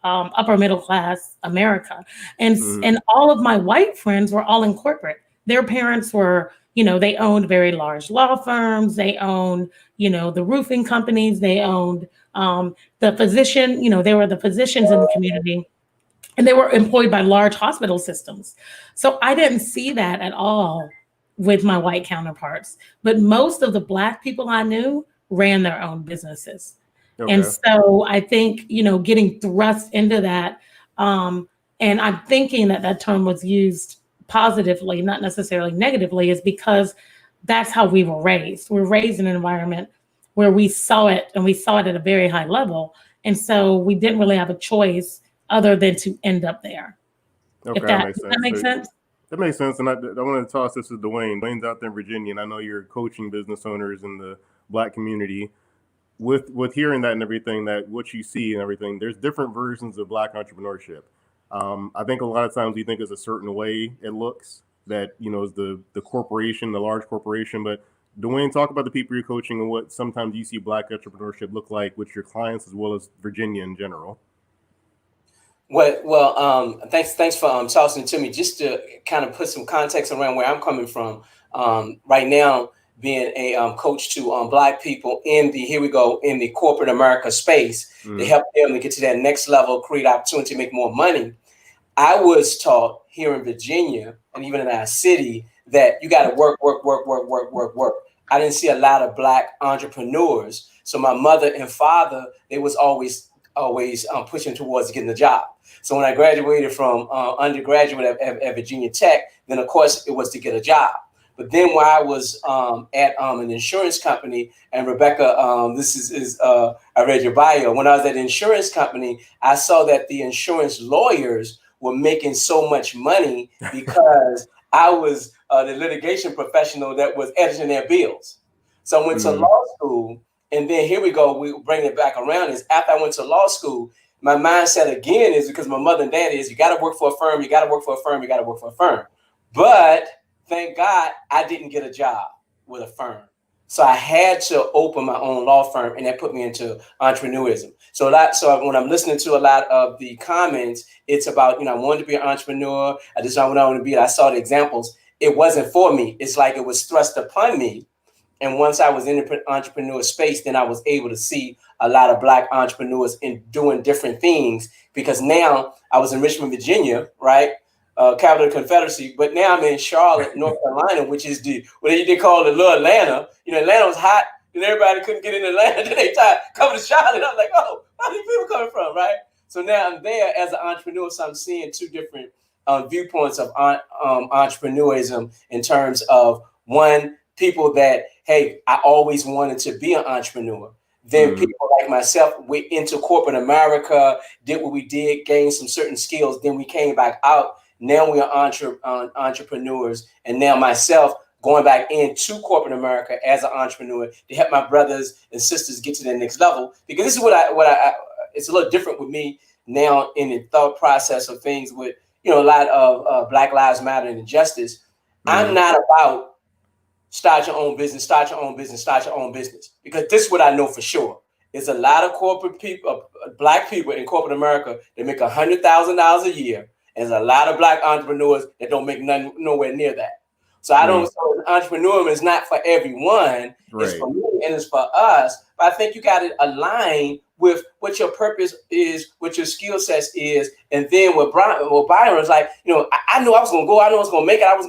Speaker 11: upper middle class America. And all of my white friends were all in corporate. Their parents were, they owned very large law firms. They owned, the roofing companies. They owned the physician, they were the physicians in the community. And they were employed by large hospital systems. So I didn't see that at all with my white counterparts. But most of the Black people I knew ran their own businesses. Okay. And so I think, getting thrust into that, and I'm thinking that term was used positively, not necessarily negatively, is because that's how we were raised. We're raised in an environment where we saw it, and we saw it at a very high level. And so we didn't really have a choice other than to end up there.
Speaker 1: Okay, that makes sense. That makes sense. And I want to toss this to Dwayne. Dwayne's out there in Virginia, and I know you're coaching business owners in the Black community. With hearing that and everything, that what you see and everything, there's different versions of Black entrepreneurship. I think a lot of times we think it's a certain way it looks, that is the corporation, the large corporation. But Dwayne, talk about the people you're coaching and what sometimes you see Black entrepreneurship look like with your clients as well as Virginia in general.
Speaker 12: Well, thanks for tossing it to me. Just to kind of put some context around where I'm coming from. Right now, being a coach to Black people in the corporate America space, to help them to get to that next level, create opportunity to make more money. I was taught here in Virginia and even in our city that you got to work. I didn't see a lot of Black entrepreneurs. So my mother and father, they was always pushing towards getting a job. So when I graduated from undergraduate at Virginia Tech, then of course it was to get a job. But then while I was at an insurance company, and Rebekah, I read your bio. When I was at an insurance company, I saw that the insurance lawyers were making so much money because I was the litigation professional that was editing their bills. So I went to law school, and then here we go. We bring it back around. Is after I went to law school, my mindset again is because my mother and dad is you got to work for a firm, you got to work for a firm, you got to work for a firm. But thank God I didn't get a job with a firm. So I had to open my own law firm, and that put me into entrepreneurism. So when I'm listening to a lot of the comments, it's about, I wanted to be an entrepreneur. I just not what I want to be. I saw the examples. It wasn't for me. It's like it was thrust upon me. And once I was in the entrepreneur space, then I was able to see a lot of Black entrepreneurs in doing different things, because now I was in Richmond, Virginia, right? Capital of the Confederacy, but now I'm in Charlotte, North Carolina, which is what they call the little Atlanta. Atlanta was hot, and everybody couldn't get in Atlanta. Then they tried coming to Charlotte. I'm like, oh, where are these people coming from, right? So now I'm there as an entrepreneur, so I'm seeing two different viewpoints of entrepreneurism in terms of one, people that, hey, I always wanted to be an entrepreneur. Then people like myself went into corporate America, did what we did, gained some certain skills. Then we came back out. Now we are entrepreneurs. And now myself going back into corporate America as an entrepreneur to help my brothers and sisters get to the next level. Because this is what I it's a little different with me now in the thought process of things with, a lot of Black Lives Matter and injustice. I'm not about start your own business, start your own business, start your own business. Because this is what I know for sure. There's a lot of corporate people, Black people in corporate America that make $100,000 a year. And there's a lot of Black entrepreneurs that don't make nowhere near that. So I don't, so entrepreneurship is not for everyone. It's for me and it's for us. But I think you got to align with what your purpose is, what your skill sets is. And then what Bryon was like, I knew I was going to go, I knew I was going to make it. I was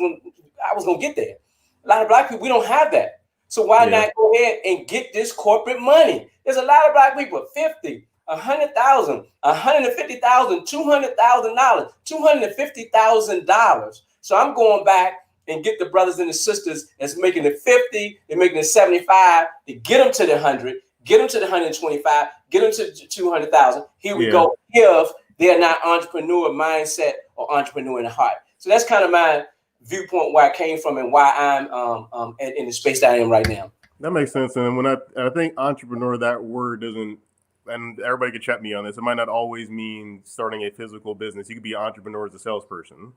Speaker 12: going to get there. A lot of Black people, we don't have that. So why not go ahead and get this corporate money? There's a lot of Black people, 50, 100,000, 150,000, $200,000, $250,000. So I'm going back and get the brothers and the sisters that's making it 50, they're making it 75, to get them to the 100, get them to the 125, get them to 200,000. Here we go. If they're not entrepreneur mindset or entrepreneur in the heart. So that's kind of my viewpoint where I came from and why I'm in the space that I am right now.
Speaker 1: That makes sense. And when I think entrepreneur, that word doesn't, and everybody could chat me on this, it might not always mean starting a physical business. You could be an entrepreneur as a salesperson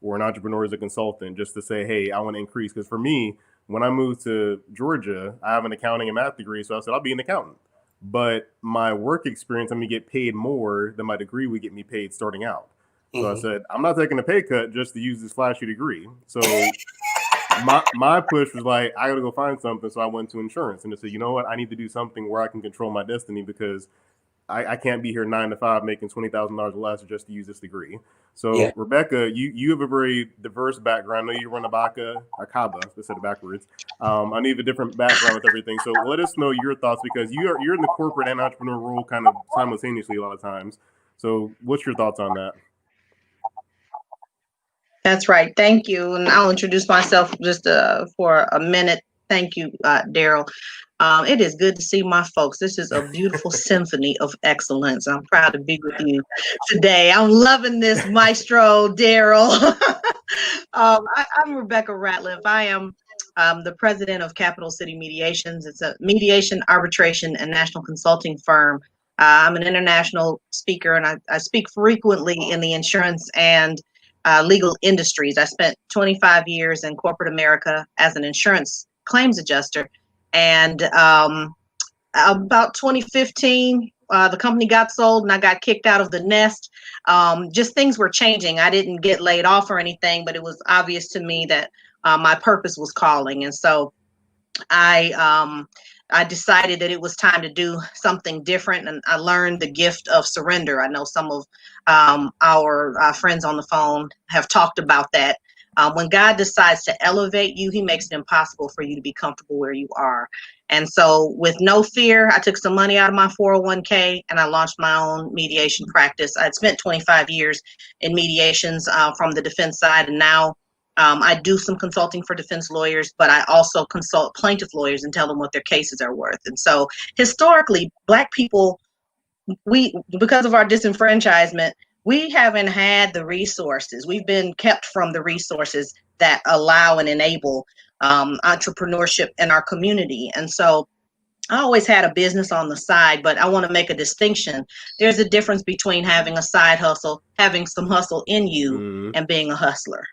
Speaker 1: or an entrepreneur as a consultant, just to say, hey, I want to increase. Because for me, when I moved to Georgia, I have an accounting and math degree. So I said, I'll be an accountant. But my work experience, I'm going to get paid more than my degree would get me paid starting out. So I said, I'm not taking a pay cut just to use this flashy degree. So my push was like, I got to go find something. So I went to insurance and I said, you know what? I need to do something where I can control my destiny, because I can't be here 9 to 5 making $20,000 less just to use this degree. So Rebekah, you have a very diverse background. I know you run Akaba, I said it backwards. I need a different background with everything. So let us know your thoughts, because you're in the corporate and entrepreneur role kind of simultaneously a lot of times. So what's your thoughts on that?
Speaker 13: That's right. Thank you. And I'll introduce myself just for a minute. Thank you, Daryl. It is good to see my folks. This is a beautiful symphony of excellence. I'm proud to be with you today. I'm loving this, Maestro Daryl. I'm Rebekah Ratliff. I am the president of Capital City Mediations. It's a mediation, arbitration, and national consulting firm. I'm an international speaker, and I speak frequently in the insurance and legal industries. I spent 25 years in corporate America as an insurance claims adjuster. And about 2015, the company got sold and I got kicked out of the nest. Just things were changing. I didn't get laid off or anything, but it was obvious to me that my purpose was calling. And so I decided that it was time to do something different, and I learned the gift of surrender. I know some of our friends on the phone have talked about that. When God decides to elevate you, he makes it impossible for you to be comfortable where you are. And so with no fear, I took some money out of my 401k and I launched my own mediation practice. I'd spent 25 years in mediations from the defense side, and now I do some consulting for defense lawyers, but I also consult plaintiff lawyers and tell them what their cases are worth. And so historically, Black people, because of our disenfranchisement, we haven't had the resources. We've been kept from the resources that allow and enable entrepreneurship in our community. And so I always had a business on the side, but I want to make a distinction. There's a difference between having a side hustle, having some hustle in you, and being a hustler.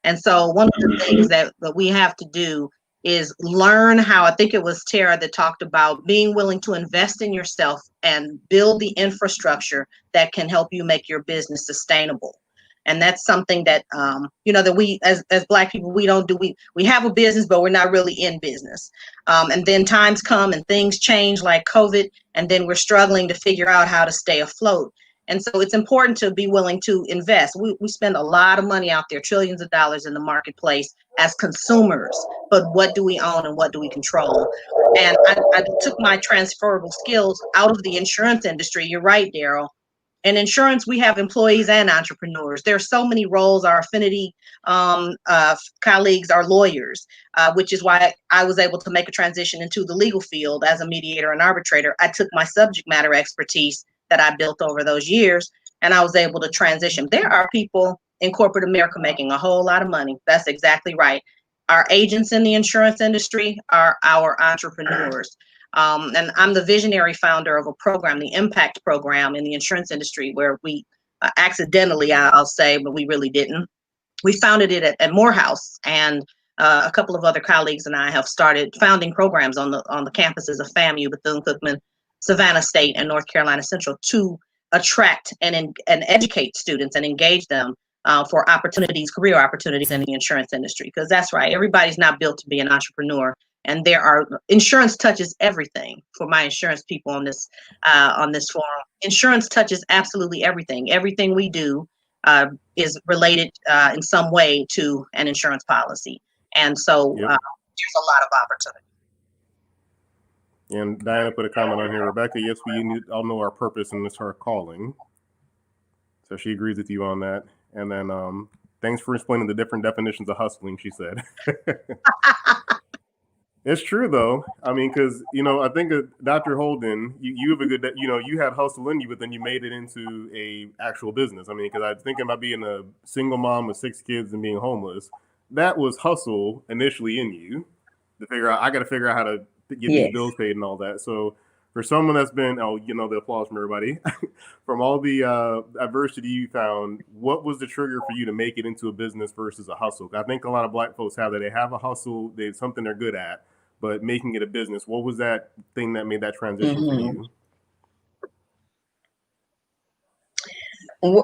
Speaker 13: And so one of the things that we have to do is learn how, I think it was Tara that talked about being willing to invest in yourself and build the infrastructure that can help you make your business sustainable. And that's something that, that we, as Black people, we don't do. We have a business, but we're not really in business. And then times come and things change like COVID, and then we're struggling to figure out how to stay afloat. And so it's important to be willing to invest. We spend a lot of money out there, trillions of dollars in the marketplace as consumers, but what do we own and what do we control? And I took my transferable skills out of the insurance industry. You're right, Daryl. In insurance, we have employees and entrepreneurs. There are so many roles. Our affinity colleagues are lawyers, which is why I was able to make a transition into the legal field as a mediator and arbitrator. I took my subject matter expertise that I built over those years, and I was able to transition. There are people in corporate America making a whole lot of money. That's exactly right. Our agents in the insurance industry are our entrepreneurs. And I'm the visionary founder of a program, the Impact Program in the insurance industry, where we accidentally, I'll say, but we really didn't. We founded it at Morehouse, and a couple of other colleagues and I have started founding programs on the campuses of FAMU, Bethune-Cookman, Savannah State, and North Carolina Central to attract and educate students and engage them for opportunities, career opportunities in the insurance industry. Because that's right, everybody's not built to be an entrepreneur. And insurance touches everything for my insurance people on this forum. Insurance touches absolutely everything. Everything we do is related in some way to an insurance policy. And so there's a lot of opportunity.
Speaker 1: And Diana put a comment on here. Rebekah, yes, we all know our purpose and it's our calling. So she agrees with you on that. And then thanks for explaining the different definitions of hustling, she said. It's true, though. I mean, because, I think Dr. Holden, you have a good, you had hustle in you, but then you made it into a actual business. I mean, because I was thinking about being a single mom with 6 kids and being homeless. That was hustle initially in you to figure out, I got to figure out how to get these bills paid and all that. So for someone that's been, the applause from everybody, from all the adversity you found, what was the trigger for you to make it into a business versus a hustle? I think a lot of Black folks have that. They have a hustle, they have something they're good at, but making it a business, what was that thing that made that transition for you?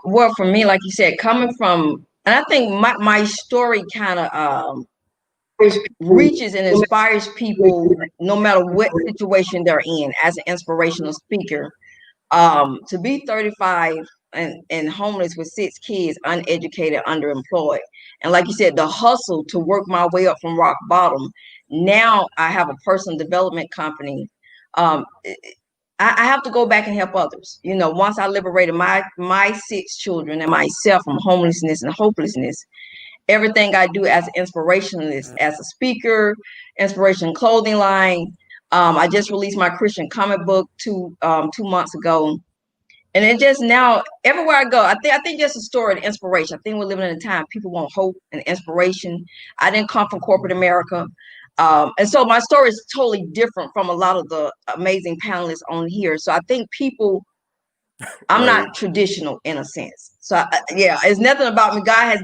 Speaker 9: Well, for me, like you said, coming from, and I think my story kind of reaches and inspires people no matter what situation they're in as an inspirational speaker. To be 35 and homeless with 6 kids, uneducated, underemployed. And like you said, the hustle to work my way up from rock bottom. Now I have a personal development company. I have to go back and help others. Once I liberated my 6 children and myself from homelessness and hopelessness, everything I do as an inspirationalist, as a speaker, inspiration clothing line. I just released my Christian comic book 2 months ago. And it just now, everywhere I go, I think just a story of inspiration. I think we're living in a time people want hope and inspiration. I didn't come from corporate America. And so my story is totally different from a lot of the amazing panelists on here. So I think people, I'm not traditional in a sense. So it's nothing about me. God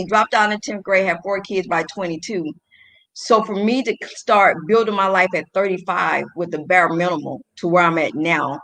Speaker 9: dropped out in 10th grade, had 4 kids by 22. So for me to start building my life at 35 with the bare minimum to where I'm at now,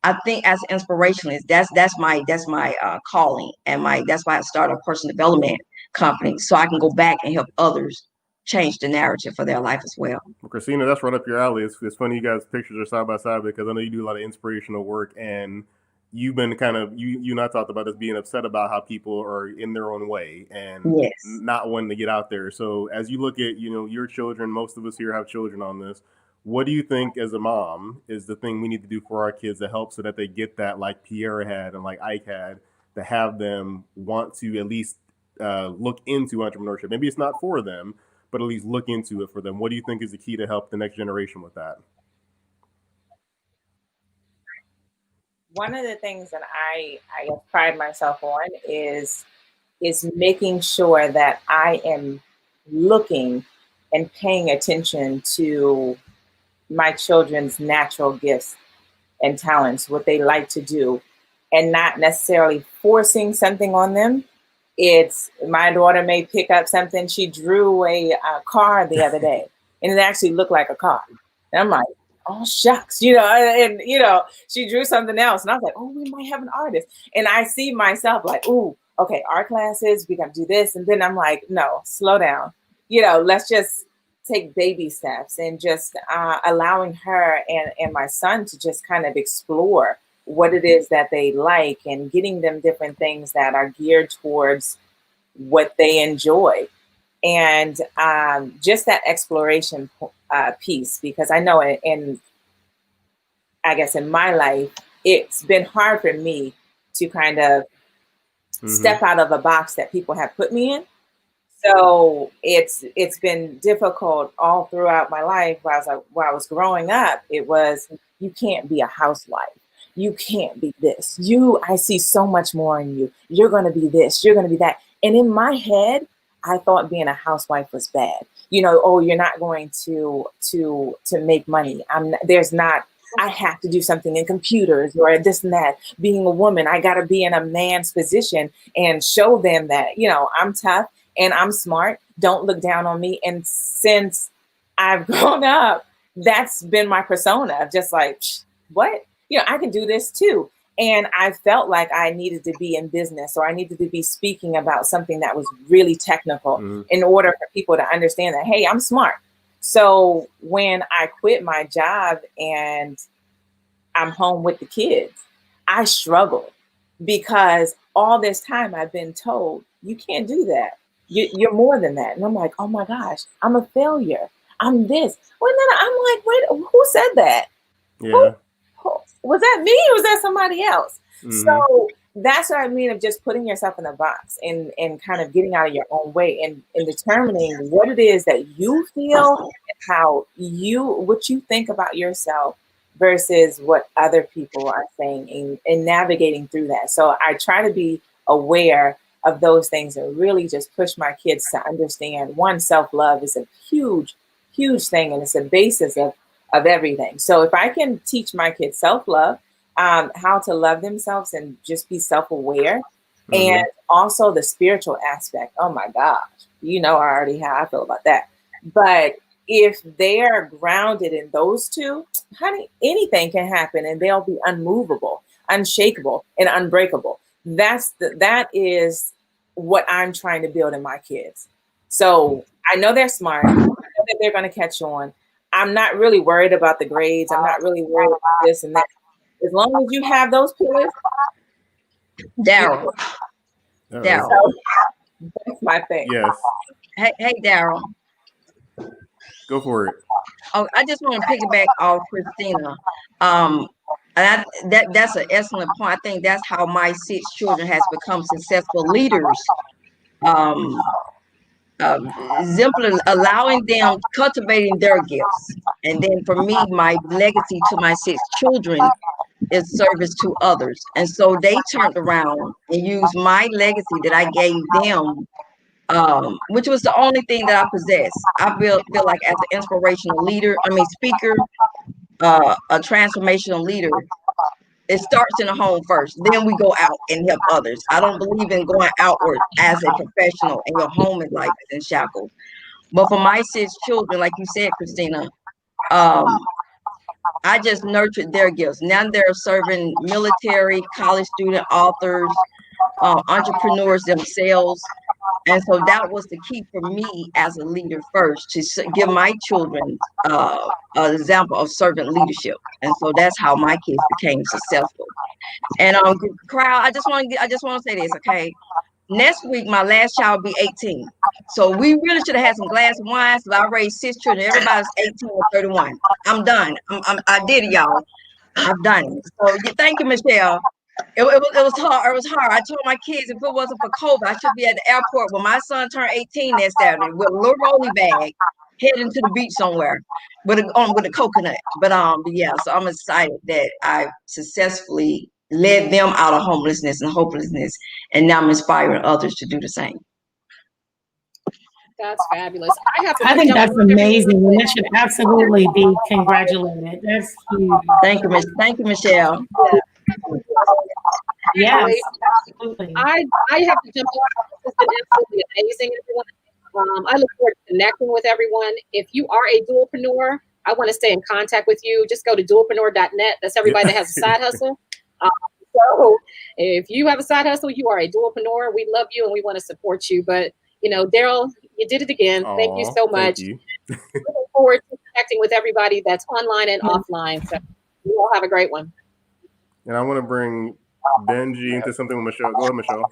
Speaker 9: I think as an inspirationalist, that's my calling, and that's why I started a personal development company, so I can go back and help others change the narrative for their life as well.
Speaker 1: Well, Christina, that's right up your alley. It's funny you guys' pictures are side by side, because I know you do a lot of inspirational work, and you've been kind of, you and I talked about this, being upset about how people are in their own way and not wanting to get out there. So as you look at, your children, most of us here have children on this. What do you think as a mom is the thing we need to do for our kids to help so that they get that, like Pierre had and like Ike had, to have them want to at least look into entrepreneurship? Maybe it's not for them, but at least look into it for them. What do you think is the key to help the next generation with that?
Speaker 8: one of the things that I pride myself on is making sure that I am looking and paying attention to my children's natural gifts and talents, what they like to do, and not necessarily forcing something on them. It's my daughter may pick up something. She drew a car the other day, and it actually looked like a car. And I'm like, oh shucks, and she drew something else, and I was like, oh, we might have an artist. And I see myself like, ooh, okay, art classes, we got to do this, and then I'm like, no, slow down. Let's just take baby steps and just allowing her and my son to just kind of explore what it is that they like and getting them different things that are geared towards what they enjoy. And just that exploration piece, because I know I guess in my life, it's been hard for me to kind of step out of a box that people have put me in. So it's been difficult all throughout my life. While I was growing up, it was, you can't be a housewife. You can't be this. I see so much more in you. You're going to be this. You're going to be that. And in my head, I thought being a housewife was bad. Oh, you're not going to make money. I have to do something in computers or this and that. Being a woman, I got to be in a man's position and show them that, I'm tough and I'm smart. Don't look down on me. And since I've grown up, that's been my persona. Just like, what? I can do this too. And I felt like I needed to be in business, or I needed to be speaking about something that was really technical in order for people to understand that, hey, I'm smart. So when I quit my job and I'm home with the kids, I struggled because all this time I've been told, you can't do that. You're more than that. And I'm like, oh my gosh, I'm a failure. I'm this. Well, then I'm like, wait, who said that?
Speaker 1: Yeah.
Speaker 8: Was that me or was that somebody else? So that's what I mean of just putting yourself in a box and kind of getting out of your own way and determining what it is that you feel and what you think about yourself versus what other people are saying and navigating through that. So I try to be aware of those things and really just push my kids to understand, one, self-love is a huge, huge thing, and it's a basis of everything. So if I can teach my kids self-love, how to love themselves and just be self-aware, and also the spiritual aspect. Oh my gosh, already how I feel about that. But if they're grounded in those two, honey, anything can happen and they'll be unmovable, unshakable, and unbreakable. That is what I'm trying to build in my kids. So I know they're smart. I know that they're going to catch on. I'm not really worried about the grades. I'm not really worried about this and that. As long as you have those pillars.
Speaker 9: Daryl.
Speaker 8: So that's my thing.
Speaker 1: Yes.
Speaker 9: Hey, Daryl.
Speaker 1: Go for it.
Speaker 9: Oh, I just want to piggyback off Christina. And that's an excellent point. I think that's how my 6 children has become successful leaders. Simply allowing them, cultivating their gifts. And then for me, my legacy to my 6 children is service to others. And so they turned around and used my legacy that I gave them, which was the only thing that I possess. I feel like as an inspirational leader, speaker, a transformational leader, it starts in the home first. Then we go out and help others. I don't believe in going outward as a professional and your home is life is in shackles. But for my 6 children, like you said, Christina, I just nurtured their gifts. Now they're serving military, college student, authors, entrepreneurs themselves. And so that was the key for me as a leader first, to give my children an example of servant leadership. And so that's how my kids became successful. And crowd, I just want to say this, okay? Next week, my last child will be 18. So we really should have had some glass of wine. So I raised 6 children. Everybody's 18 or 31. I'm done. I did it, y'all. I've done it. So thank you, Michelle. It was hard. It was hard. I told my kids if it wasn't for COVID, I should be at the airport when my son turned 18 that Saturday with a little rolly bag, heading to the beach somewhere with a coconut. But yeah, so I'm excited that I successfully led them out of homelessness and hopelessness, and now I'm inspiring others to do the same.
Speaker 4: That's fabulous.
Speaker 11: I think that's amazing, and that should absolutely be congratulated. That's huge.
Speaker 9: Thank you, Michelle.
Speaker 11: Yes, absolutely.
Speaker 4: I have to jump off. This has been absolutely amazing, everyone. I look forward to connecting with everyone. If you are a dualpreneur, I want to stay in contact with you. Just go to dualpreneur.net. That's everybody that has a side hustle. So if you have a side hustle, you are a dualpreneur. We love you and we want to support you. But, you know, Daryl, you did it again. Thank you so much.
Speaker 1: Thank you.
Speaker 4: Looking forward to connecting with everybody that's online and offline. So you all have a great one.
Speaker 1: And I want to bring Benji into something with Michelle. Go ahead, Michelle.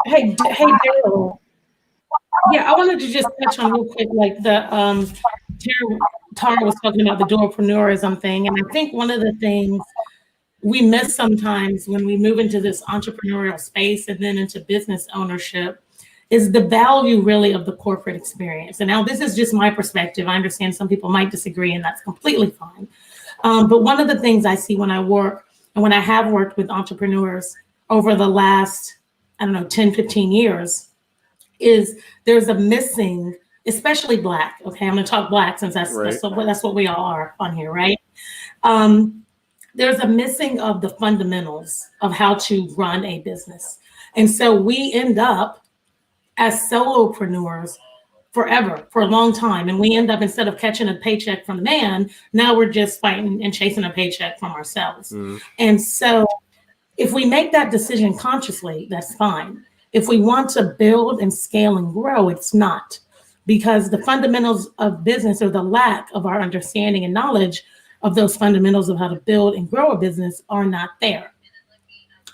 Speaker 11: Hey, Daryl. Yeah, I wanted to just touch on real quick, like the Tara was talking about the dualpreneurism thing, and I think one of the things we miss sometimes when we move into this entrepreneurial space and then into business ownership is the value really of the corporate experience. And now this is just my perspective. I understand some people might disagree, and that's completely fine. But one of the things I see when I work and when I have worked with entrepreneurs over the last, 10, 15 years, is there's a missing, especially Black. Okay, I'm going to talk Black since that's what we all are on here, right? There's a missing of the fundamentals of how to run a business. And so we end up as solopreneurs forever, for a long time. And we end up, instead of catching a paycheck from the man, now we're just fighting and chasing a paycheck from ourselves. And so if we make that decision consciously, that's fine. If we want to build and scale and grow, it's not. Because the fundamentals of business, or the lack of our understanding and knowledge of those fundamentals of how to build and grow a business, are not there.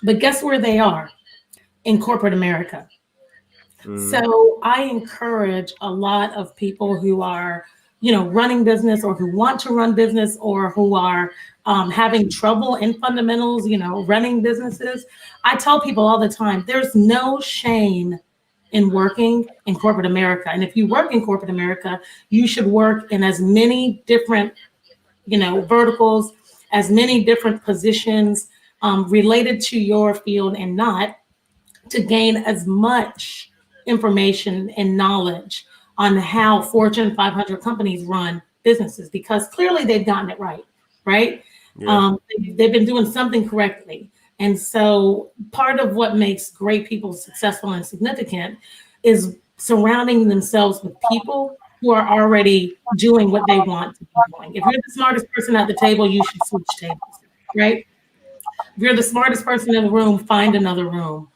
Speaker 11: But guess where they are? In corporate America. So I encourage a lot of people who are, running business, or who want to run business, or who are having trouble in fundamentals, running businesses. I tell people all the time, there's no shame in working in corporate America. And if you work in corporate America, you should work in as many different, verticals, as many different positions related to your field, and not to gain as much information and knowledge on how Fortune 500 companies run businesses, because clearly they've gotten it right? Yeah. They've been doing something correctly. And so part of what makes great people successful and significant is surrounding themselves with people who are already doing what they want to be doing. If you're the smartest person at the table, you should switch tables, right? If you're the smartest person in the room, find another room.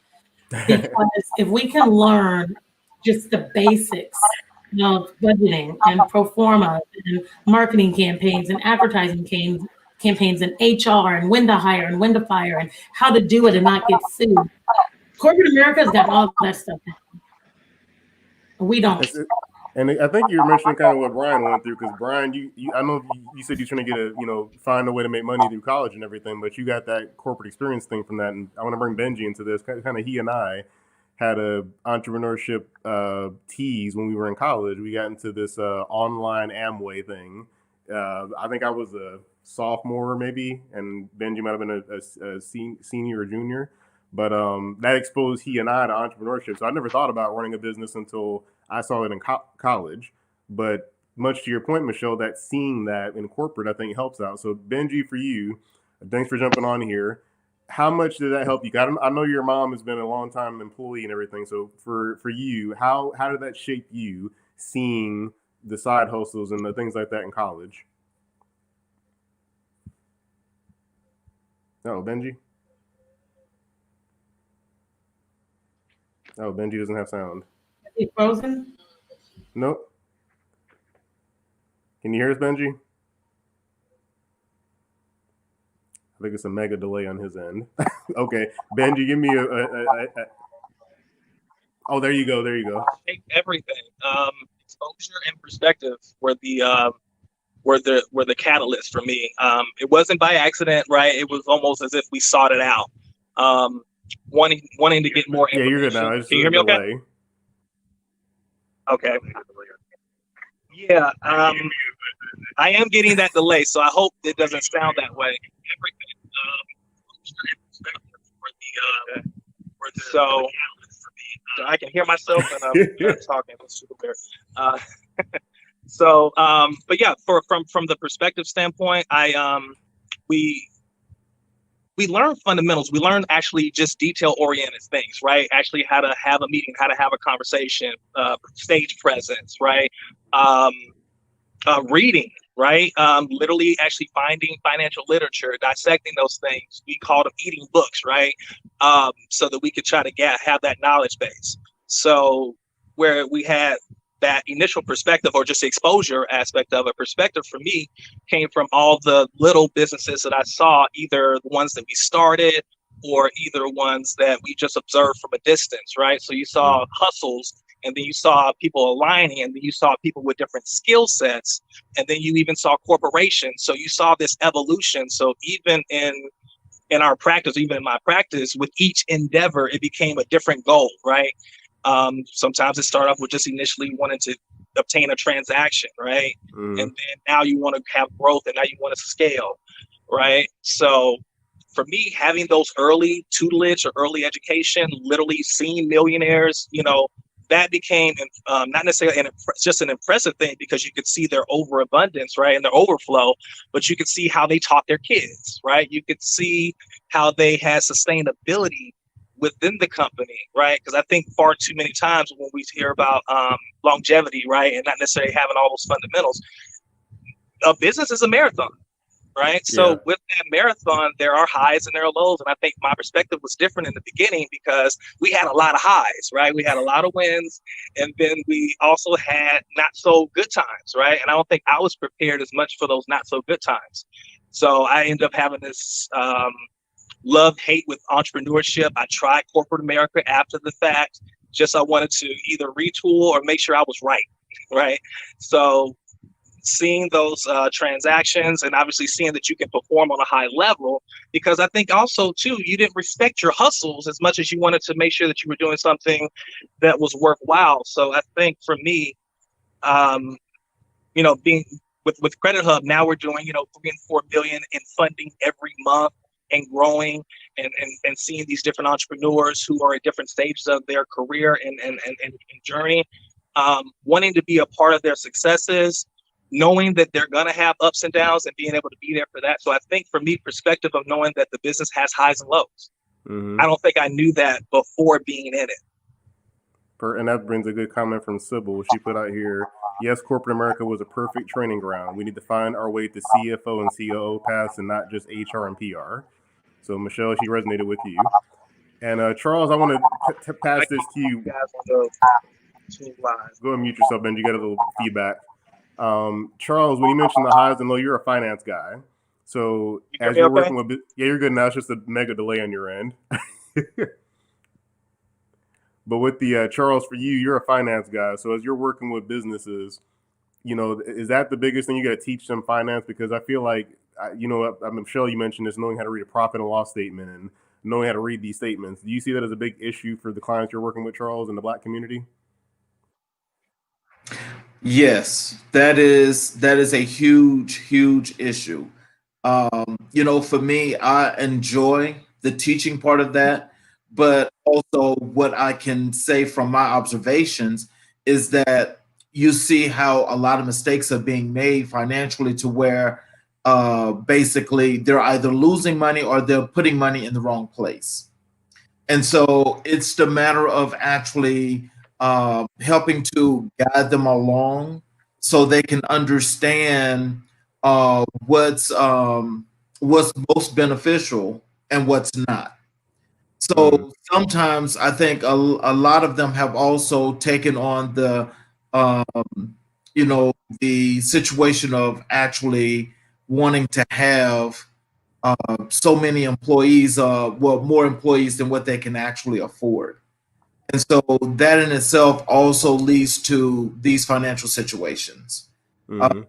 Speaker 11: Because if we can learn just the basics of budgeting and pro forma and marketing campaigns and advertising campaigns and HR and when to hire and when to fire and how to do it and not get sued, corporate America's got all that stuff. We don't.
Speaker 1: And I think you're mentioning kind of what Bryon went through, because Bryon, I know you said you're trying to get find a way to make money through college and everything, but you got that corporate experience thing from that. And I want to bring Benji into this. Kind of he and I had a entrepreneurship tease when we were in college. We got into this online Amway thing. I think I was a sophomore maybe, and Benji might have been a senior or junior. But that exposed he and I to entrepreneurship. So I never thought about running a business until I saw it in college. But much to your point, Michelle, that seeing that in corporate, I think helps out. So Benji, for you, thanks for jumping on here. How much did that help you? I know your mom has been a long time employee and everything. So for you, how did that shape you, seeing the side hustles and the things like that in college? Oh, Benji? Oh, Benji doesn't have sound.
Speaker 11: Is he frozen?
Speaker 1: Nope. Can you hear us, Benji? I think it's a mega delay on his end. Okay, Benji, give me a. Oh, there you go. There you go.
Speaker 14: Everything, exposure and perspective were the catalyst for me. It wasn't by accident, right? It was almost as if we sought it out. Wanting to get more information.
Speaker 1: Yeah, you're good now. It's
Speaker 14: Can you hear me okay? Okay. Yeah, I am getting that delay, so I hope it doesn't sound that way. Everything, So I can hear myself and I'm not talking. It's super weird. But yeah, from the perspective standpoint, we learn fundamentals. We learn actually just detail-oriented things, right? Actually, how to have a meeting, how to have a conversation, stage presence, right? Reading, right? Literally actually finding financial literature, dissecting those things. We call them eating books, right? So that we could try to have that knowledge base. So where we had that initial perspective or just exposure aspect of a perspective for me came from all the little businesses that I saw, either the ones that we started or either ones that we just observed from a distance, right? So you saw hustles, and then you saw people aligning, and then you saw people with different skill sets, and then you even saw corporations. So you saw this evolution. So even in our practice, even in my practice, with each endeavor, it became a different goal, right? Sometimes it started off with just initially wanting to obtain a transaction, right? And then now you want to have growth, and now you want to scale, right? So for me, having those early tutelage or early education, literally seeing millionaires, that became not necessarily just an impressive thing, because you could see their overabundance, right, and their overflow, but you could see how they taught their kids, right? You could see how they had sustainability within the company, right? Because I think far too many times when we hear about longevity, right, and not necessarily having all those fundamentals, a business is a marathon, right? So with that marathon, there are highs and there are lows. And I think my perspective was different in the beginning because we had a lot of highs, right? We had a lot of wins, and then we also had not so good times, right? And I don't think I was prepared as much for those not so good times. So I ended up having this love-hate with entrepreneurship. I tried corporate America after the fact. I wanted to either retool or make sure I was right? So seeing those transactions, and obviously seeing that you can perform on a high level, because I think also too, you didn't respect your hustles as much as you wanted to make sure that you were doing something that was worthwhile. So I think for me, being with Credit Hub, now we're doing, 3 and 4 million in funding every month and growing, and seeing these different entrepreneurs who are at different stages of their career and journey, wanting to be a part of their successes, knowing that they're going to have ups and downs, and being able to be there for that. So I think for me, perspective of knowing that the business has highs and lows. I don't think I knew that before being in it.
Speaker 1: And that brings a good comment from Sybil. She put out here, yes, corporate America was a perfect training ground. We need to find our way to CFO and COO paths and not just HR and PR. So Michelle, she resonated with you. And Charles, I want to pass this to you. Go ahead and mute yourself, Ben. You got a little feedback. Charles, when you mentioned the highs and lows, you're a finance guy. So as you're working with, you're good now. It's just a mega delay on your end. But with the Charles, for you, you're a finance guy. So as you're working with businesses, is that the biggest thing you got to teach them finance? Because I feel like, Michelle, you mentioned this, knowing how to read a profit and loss statement and knowing how to read these statements. Do you see that as a big issue for the clients you're working with, Charles, in the Black community?
Speaker 10: Yes, that is a huge issue. For me, I enjoy the teaching part of that, but also what I can say from my observations is that you see how a lot of mistakes are being made financially, to where basically they're either losing money or they're putting money in the wrong place. And so it's the matter of actually helping to guide them along so they can understand what's most beneficial and what's not. So sometimes I think a lot of them have also taken on the the situation of actually wanting to have so many employees, more employees than what they can actually afford. And so that in itself also leads to these financial situations. I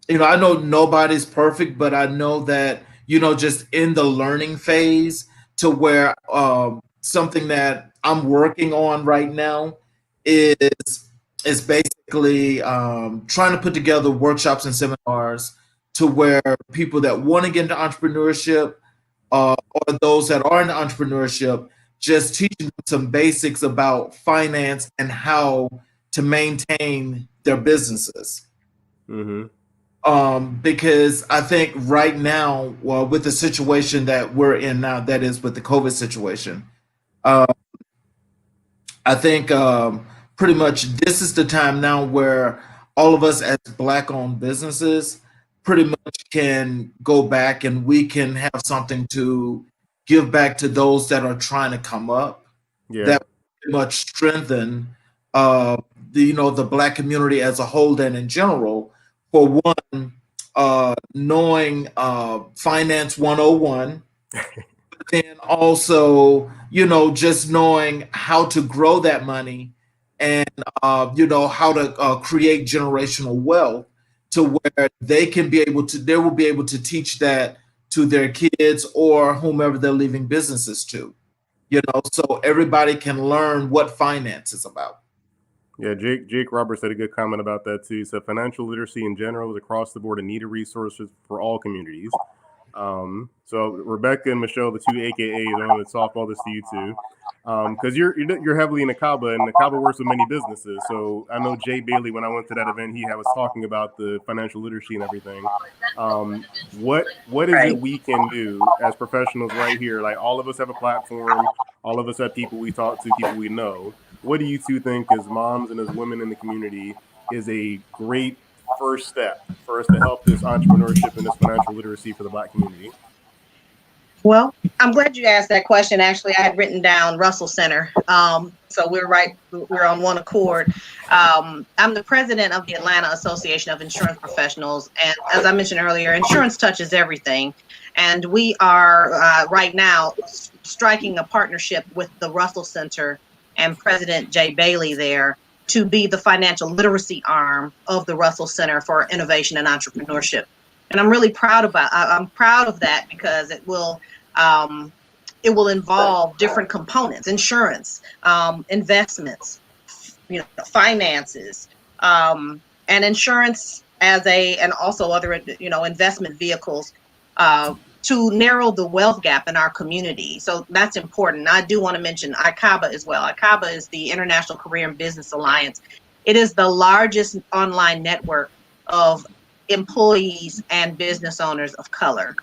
Speaker 10: know nobody's perfect, but I know that, just in the learning phase, to where something that I'm working on right now is basically trying to put together workshops and seminars to where people that want to get into entrepreneurship or those that are in entrepreneurship, just teaching them some basics about finance and how to maintain their businesses. Because I think right now, well, with the situation that we're in now, that is with the COVID situation, I think pretty much this is the time now where all of us as Black-owned businesses pretty much can go back and we can have something to give back to those that are trying to come up.
Speaker 1: Yeah.
Speaker 10: That pretty much strengthen the Black community as a whole and in general. For one, knowing Finance 101, then also, just knowing how to grow that money and, how to create generational wealth to where they will be able to teach that to their kids or whomever they're leaving businesses to, so everybody can learn what finance is about.
Speaker 1: Yeah, Jake Roberts had a good comment about that too. So financial literacy in general is across the board a needed resources for all communities. So Rebekah and Michelle, the two AKAs, I want to softball this to you too, because you're heavily in Akaba, and Akaba works with many businesses. So I know Jay Bailey, when I went to that event, he was talking about the financial literacy and everything. What is it we can do as professionals right here? Like, all of us have a platform, all of us have people we talk to, people we know. What do you two think, as moms and as women in the community, is a great first step for us to help this entrepreneurship and this financial literacy for the Black community?
Speaker 13: Well, I'm glad you asked that question. Actually, I had written down Russell Center. So we're on one accord. I'm the president of the Atlanta Association of Insurance Professionals. And as I mentioned earlier, insurance touches everything. And we are right now striking a partnership with the Russell Center and President Jay Bailey there to be the financial literacy arm of the Russell Center for Innovation and Entrepreneurship. And I'm really proud of that because it will involve different components: insurance, investments, finances, and insurance and also other investment vehicles to narrow the wealth gap in our community. So that's important. I do want to mention ICABA as well. ICABA is the International Career and Business Alliance. It is the largest online network of employees and business owners of color.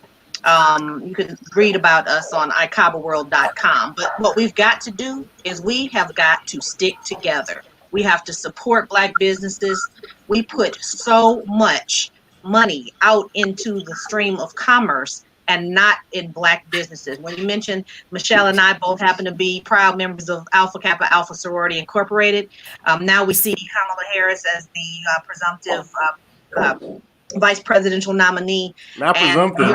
Speaker 13: You can read about us on icabaworld.com. But what we've got to do is we have got to stick together. We have to support Black businesses. We put so much money out into the stream of commerce and not in Black businesses. When you mentioned Michelle and I both happen to be proud members of Alpha Kappa Alpha Sorority Incorporated. Now we see Kamala Harris as the presumptive vice presidential nominee.
Speaker 1: Not presumptive.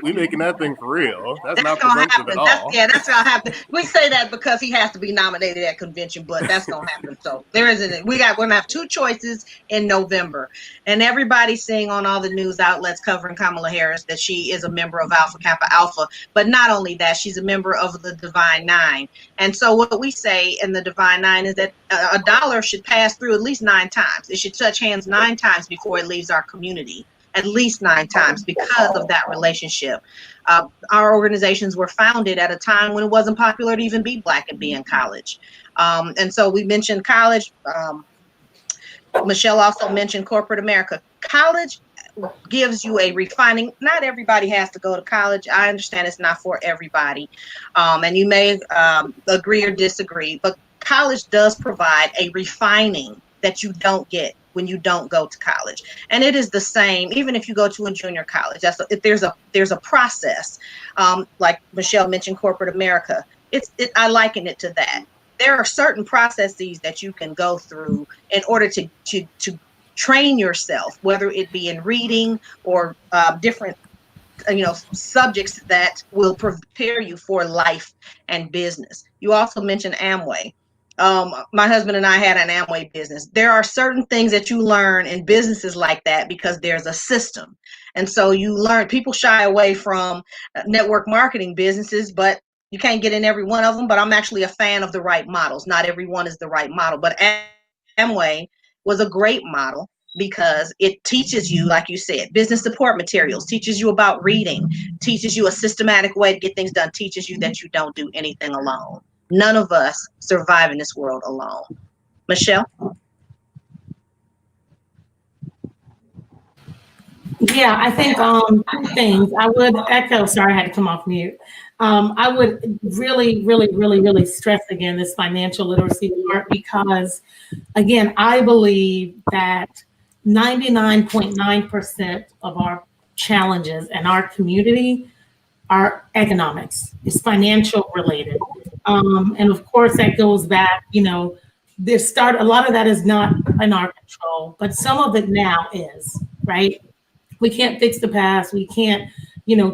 Speaker 1: We making that thing for real. That's not presumptive at all.
Speaker 13: That's gonna happen. We say that because he has to be nominated at convention, but that's gonna happen. So there isn't. We're gonna have two choices in November, and everybody's saying on all the news outlets covering Kamala Harris that she is a member of Alpha Kappa Alpha. But not only that, she's a member of the Divine Nine. And so what we say in the Divine Nine is that a dollar should pass through at least 9 times. It should touch hands 9 times before it leaves our community. At least 9 times because of that relationship. Our organizations were founded at a time when it wasn't popular to even be Black and be in college. And so we mentioned college. Michelle also mentioned corporate America. College gives you a refining. Not everybody has to go to college. I understand it's not for everybody. And you may agree or disagree, but college does provide a refining that you don't get when you don't go to college. And it is the same even if you go to a junior college. There's a process, like Michelle mentioned corporate America. I liken it to that. There are certain processes that you can go through in order to train yourself, whether it be in reading or different subjects that will prepare you for life and business. You also mentioned Amway. My husband and I had an Amway business. There are certain things that you learn in businesses like that because there's a system. And so you learn. People shy away from network marketing businesses, but you can't get in every one of them. But I'm actually a fan of the right models. Not every one is the right model, but Amway was a great model. because it teaches you, like you said, business support materials, teaches you about reading, teaches you a systematic way to get things done, teaches you that you don't do anything alone. None of us survive in this world alone. Michelle?
Speaker 11: Yeah, I think two things. I would echo, sorry, I had to come off mute. I would really stress again this financial literacy part, because again, I believe that 99.9% of our challenges in our community are economics. It's financial related. And of course that goes back, a lot of that is not in our control, but some of it now is, right? We can't fix the past. We can't,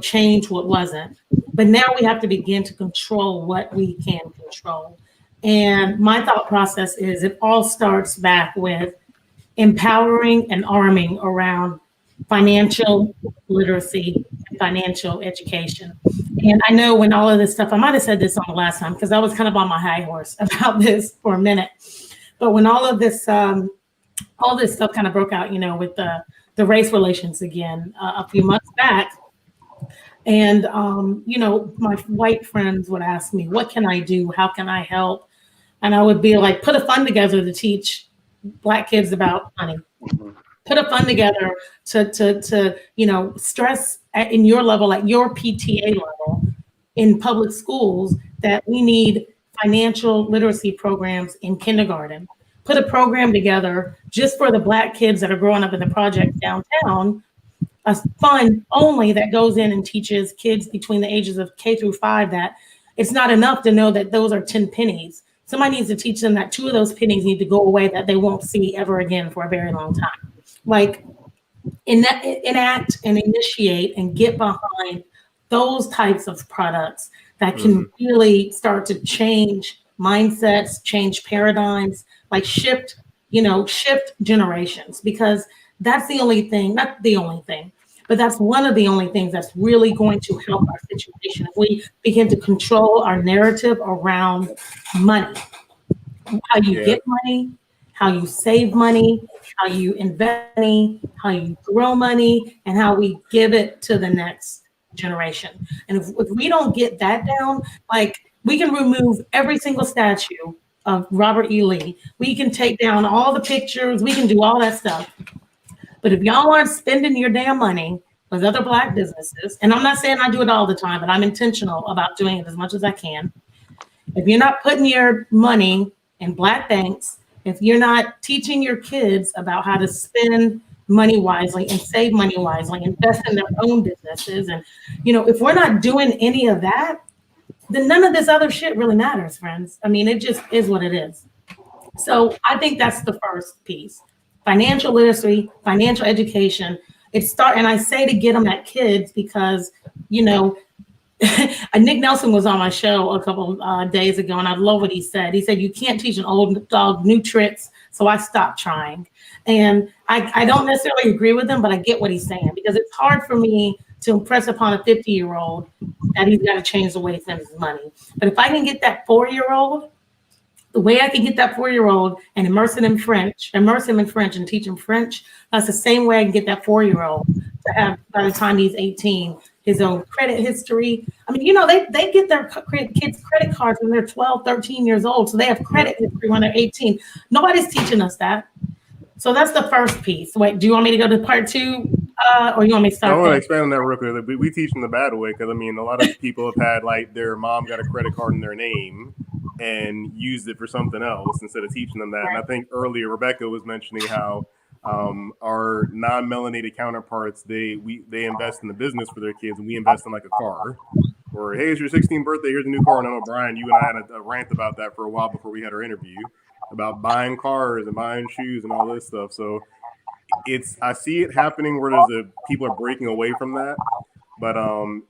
Speaker 11: change what wasn't. But now we have to begin to control what we can control. And my thought process is it all starts back with empowering and arming around financial literacy and financial education. And I know when all of this stuff, I might have said this on the last time because I was kind of on my high horse about this for a minute. But when all this stuff kind of broke out, with the race relations again a few months back. And, my white friends would ask me, what can I do? How can I help? And I would be like, put a fund together to teach Black kids about money. Put a fund together to stress in your level, at your PTA level in public schools, that we need financial literacy programs in kindergarten. Put a program together just for the Black kids that are growing up in the projects downtown, a fund only that goes in and teaches kids between the ages of K through 5 that it's not enough to know that those are 10 pennies. Somebody needs to teach them that 2 of those pennies need to go away, that they won't see ever again for a very long time. Like enact and initiate and get behind those types of products that can really start to change mindsets, change paradigms, like shift generations, because that's the only thing, not the only thing, but that's one of the only things that's really going to help our situation. If we begin to control our narrative around money, how you get money, how you save money, how you invest money, how you grow money, and how we give it to the next generation. And if we don't get that down, like, we can remove every single statue of Robert E. Lee. We can take down all the pictures. We can do all that stuff. But if y'all aren't spending your damn money with other Black businesses, and I'm not saying I do it all the time, but I'm intentional about doing it as much as I can. If you're not putting your money in Black banks, if you're not teaching your kids about how to spend money wisely and save money wisely, invest in their own businesses, and if we're not doing any of that, then none of this other shit really matters, friends. I mean, it just is what it is. So I think that's the first piece. Financial literacy, financial education. And I say to get them at kids because, Nick Nelson was on my show a couple days ago, and I love what he said. He said, you can't teach an old dog new tricks, so I stopped trying. And I don't necessarily agree with him, but I get what he's saying, because it's hard for me to impress upon a 50-year-old that he's got to change the way he spends his money. But if I can get that 4-year-old, the way I can get that 4-year-old and immerse him in French and teach him French, that's the same way I can get that 4-year-old to have, by the time he's 18, his own credit history. I mean, they get their kids credit cards when they're 12, 13 years old. So they have credit history when they're 18. Nobody's teaching us that. So that's the first piece. Wait, do you want me to go to part 2? Or you want me to start?
Speaker 1: I want to expand on that real quick. We teach them the bad way, because a lot of people have had, like, their mom got a credit card in their name and used it for something else instead of teaching them that. And I think earlier Rebekah was mentioning how our non-melanated counterparts, they invest in the business for their kids, and we invest in like a car. Or, hey, it's your 16th birthday, here's a new car. And I know, Bryon, you and I had a rant about that for a while before we had our interview, about buying cars and buying shoes and all this stuff. So I see it happening where people are breaking away from that, but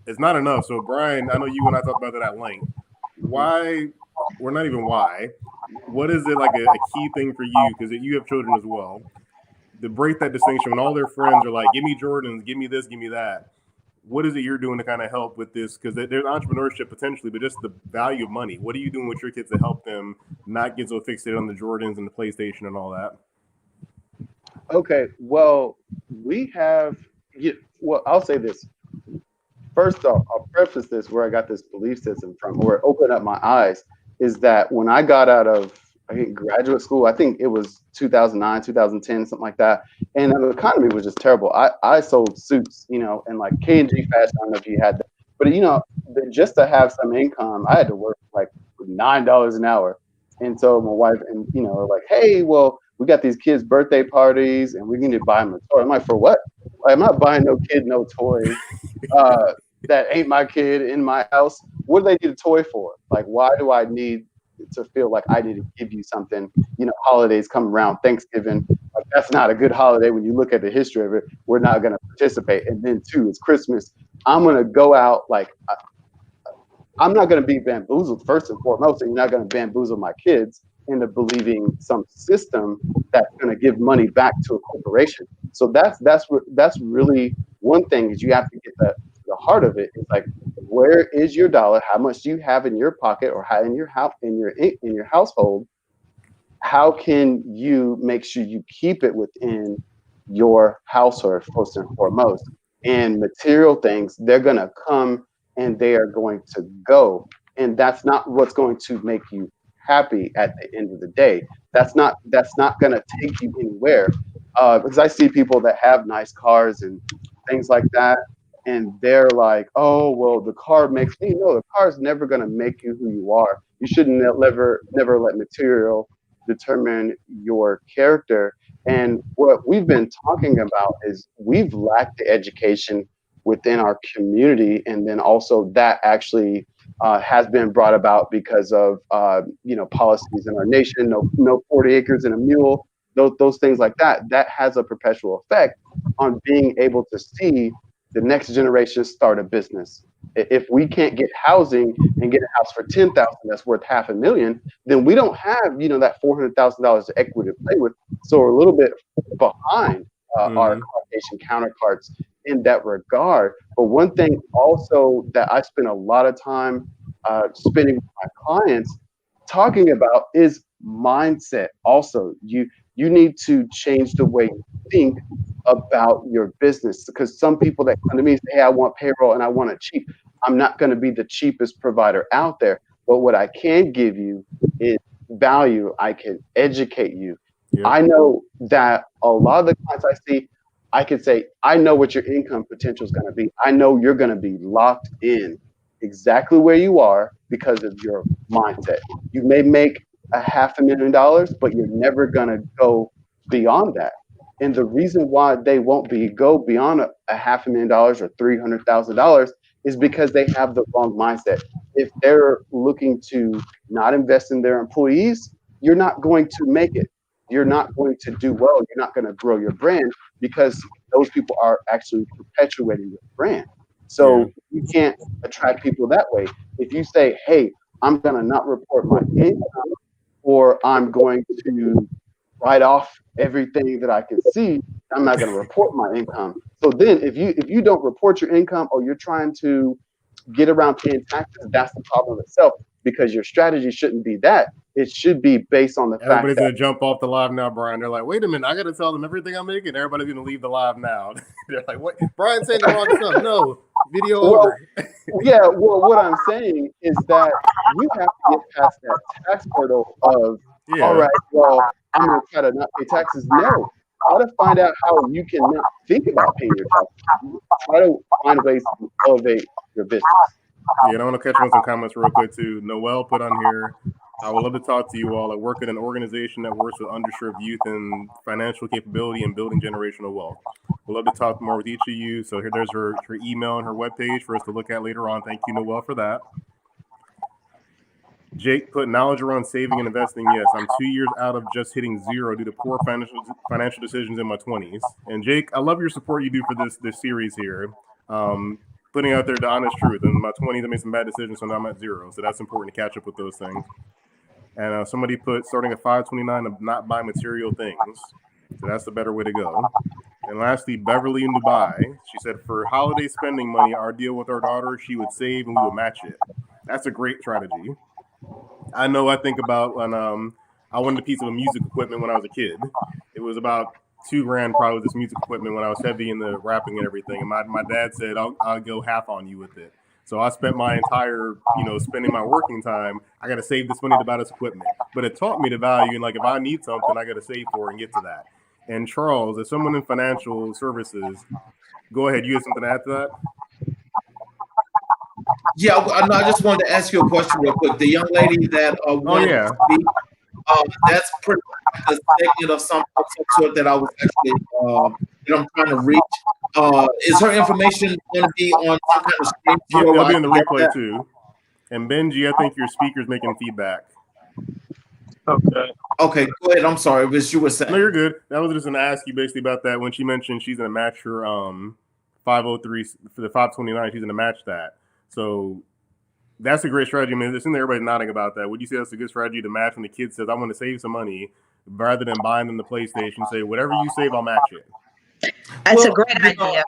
Speaker 1: it's not enough. So Bryon, I know you and I talked about that at length. Why, or not even why, what is it, like a key thing for you, because you have children as well, to break that distinction when all their friends are like, give me Jordans, give me this, give me that? What is it you're doing to kind of help with this? Because there's entrepreneurship potentially, but just the value of money. What are you doing with your kids to help them not get so fixated on the Jordans and the PlayStation and all that?
Speaker 7: Okay, well, we have. Well, I'll say this. First off, I'll preface this where I got this belief system from, where it opened up my eyes, is that when I got out of, I think, graduate school, I think it was 2009, 2010, something like that, and the economy was just terrible. I sold suits, and like K&G Fashion, I don't know if you had that, but just to have some income, I had to work like $9 an hour. And so my wife and, are like, hey, well, we got these kids' birthday parties and we need to buy them a toy. I'm like, for what? I'm not buying no kid no toy. That ain't my kid in my house. What do they need a toy for? Like, why do I need to feel like I need to give you something? Holidays come around, Thanksgiving. Like, that's not a good holiday when you look at the history of it. We're not going to participate. And then, two, it's Christmas. I'm going to go out like I'm not going to be bamboozled first and foremost, and you're not going to bamboozle my kids into believing some system that's going to give money back to a corporation. So that's really one thing is you have to get the heart of it. It's like, where is your dollar? How much do you have in your pocket or how in your house in your household? How can you make sure you keep it within your household first and foremost? And material things, they're going to come and they are going to go. And that's not what's going to make you happy at the end of the day. That's not going to take you anywhere. Because I see people that have nice cars and things like that, and they're like, oh, well, the car makes me. No, the car is never going to make you who you are. You shouldn't never let material determine your character. And what we've been talking about is we've lacked the education within our community, and then also that actually has been brought about because of policies in our nation. No 40 acres and a mule. Those things like that. That has a perpetual effect on being able to see the next generation start a business. If we can't get housing and get a house for $10,000 that's worth $500,000, then we don't have that $400,000 of equity to play with. So we're a little bit behind our Caucasian counterparts in that regard. But one thing also that I spend a lot of time spending with my clients talking about is mindset. Also, you need to change the way you think about your business, because some people that come to me say, hey, I want payroll and I want it cheap. I'm not going to be the cheapest provider out there, but what I can give you is value. I can educate you. Yep. I know that a lot of the clients I see, I could say, I know what your income potential is going to be. I know you're going to be locked in exactly where you are because of your mindset. You may make $500,000, but you're never going to go beyond that. And the reason why they won't go beyond $500,000 or $300,000 is because they have the wrong mindset. If they're looking to not invest in their employees, you're not going to make it. You're not going to do well. You're not going to grow your brand because those people are actually perpetuating your brand. So you can't attract people that way. If you say, hey, I'm going to not report my income, or I'm going to write off everything that I can see, I'm not going to report my income. So then if you don't report your income, or you're trying to get around paying taxes, that's the problem itself, because your strategy shouldn't be that. It should be based on the fact that
Speaker 1: everybody's going to jump off the live now, Bryon. They're like, wait a minute, I got to tell them everything I'm making. Everybody's going to leave the live now. They're like, what? Bryon saying the wrong stuff. No, video over.
Speaker 7: Yeah, well, what I'm saying is that you have to get past that tax hurdle of, all right, well, I'm going to try to not pay taxes. No, try to find out how you can not think about paying your taxes. Try to find ways to elevate your business.
Speaker 1: Yeah, and I want to catch you on some comments real quick too. Noel put on here, I would love to talk to you all. I work at an organization that works with underserved youth and financial capability and building generational wealth. We'd love to talk more with each of you. So there's her email and her webpage for us to look at later on. Thank you, Noel, for that. Jake put knowledge around saving and investing. Yes, I'm 2 years out of just hitting zero due to poor financial decisions in my 20s. And Jake, I love your support you do for this series here. Putting out there the honest truth. In my 20s, I made some bad decisions, so now I'm at zero. So that's important to catch up with those things. And somebody put starting at 529 to not buy material things. So that's the better way to go. And lastly, Beverly in Dubai. She said, for holiday spending money, our deal with our daughter, she would save and we would match it. That's a great strategy. I think about when I wanted a piece of music equipment when I was a kid. It was about $2,000 probably with this music equipment when I was heavy in the rapping and everything. And my dad said, I'll go half on you with it. So I spent my entire, spending my working time. I got to save this money to buy this equipment. But it taught me the value. And like, if I need something, I got to save for it and get to that. And Charles, as someone in financial services, go ahead. You have something to add to that?
Speaker 10: Yeah, I just wanted to ask you a question real quick. The young lady that wanted to speak, that's pretty much a segment of some sort that I was actually that I'm trying to reach. Is her information going to be on some kind of screen?
Speaker 1: Yeah, it'll be in the replay too. And Benji, I think your speaker's making feedback.
Speaker 10: Okay, go ahead. I'm sorry, but you were saying.
Speaker 1: No, you're good. I was just going to ask you basically about that when she mentioned she's going to match her 503 for the 529. She's going to match that. So that's a great strategy. I mean, it's in there, everybody's nodding about that. Would you say that's a good strategy to match when the kid says, I want to save some money, rather than buying them the PlayStation, say, whatever you save, I'll match it?
Speaker 13: That's a great idea.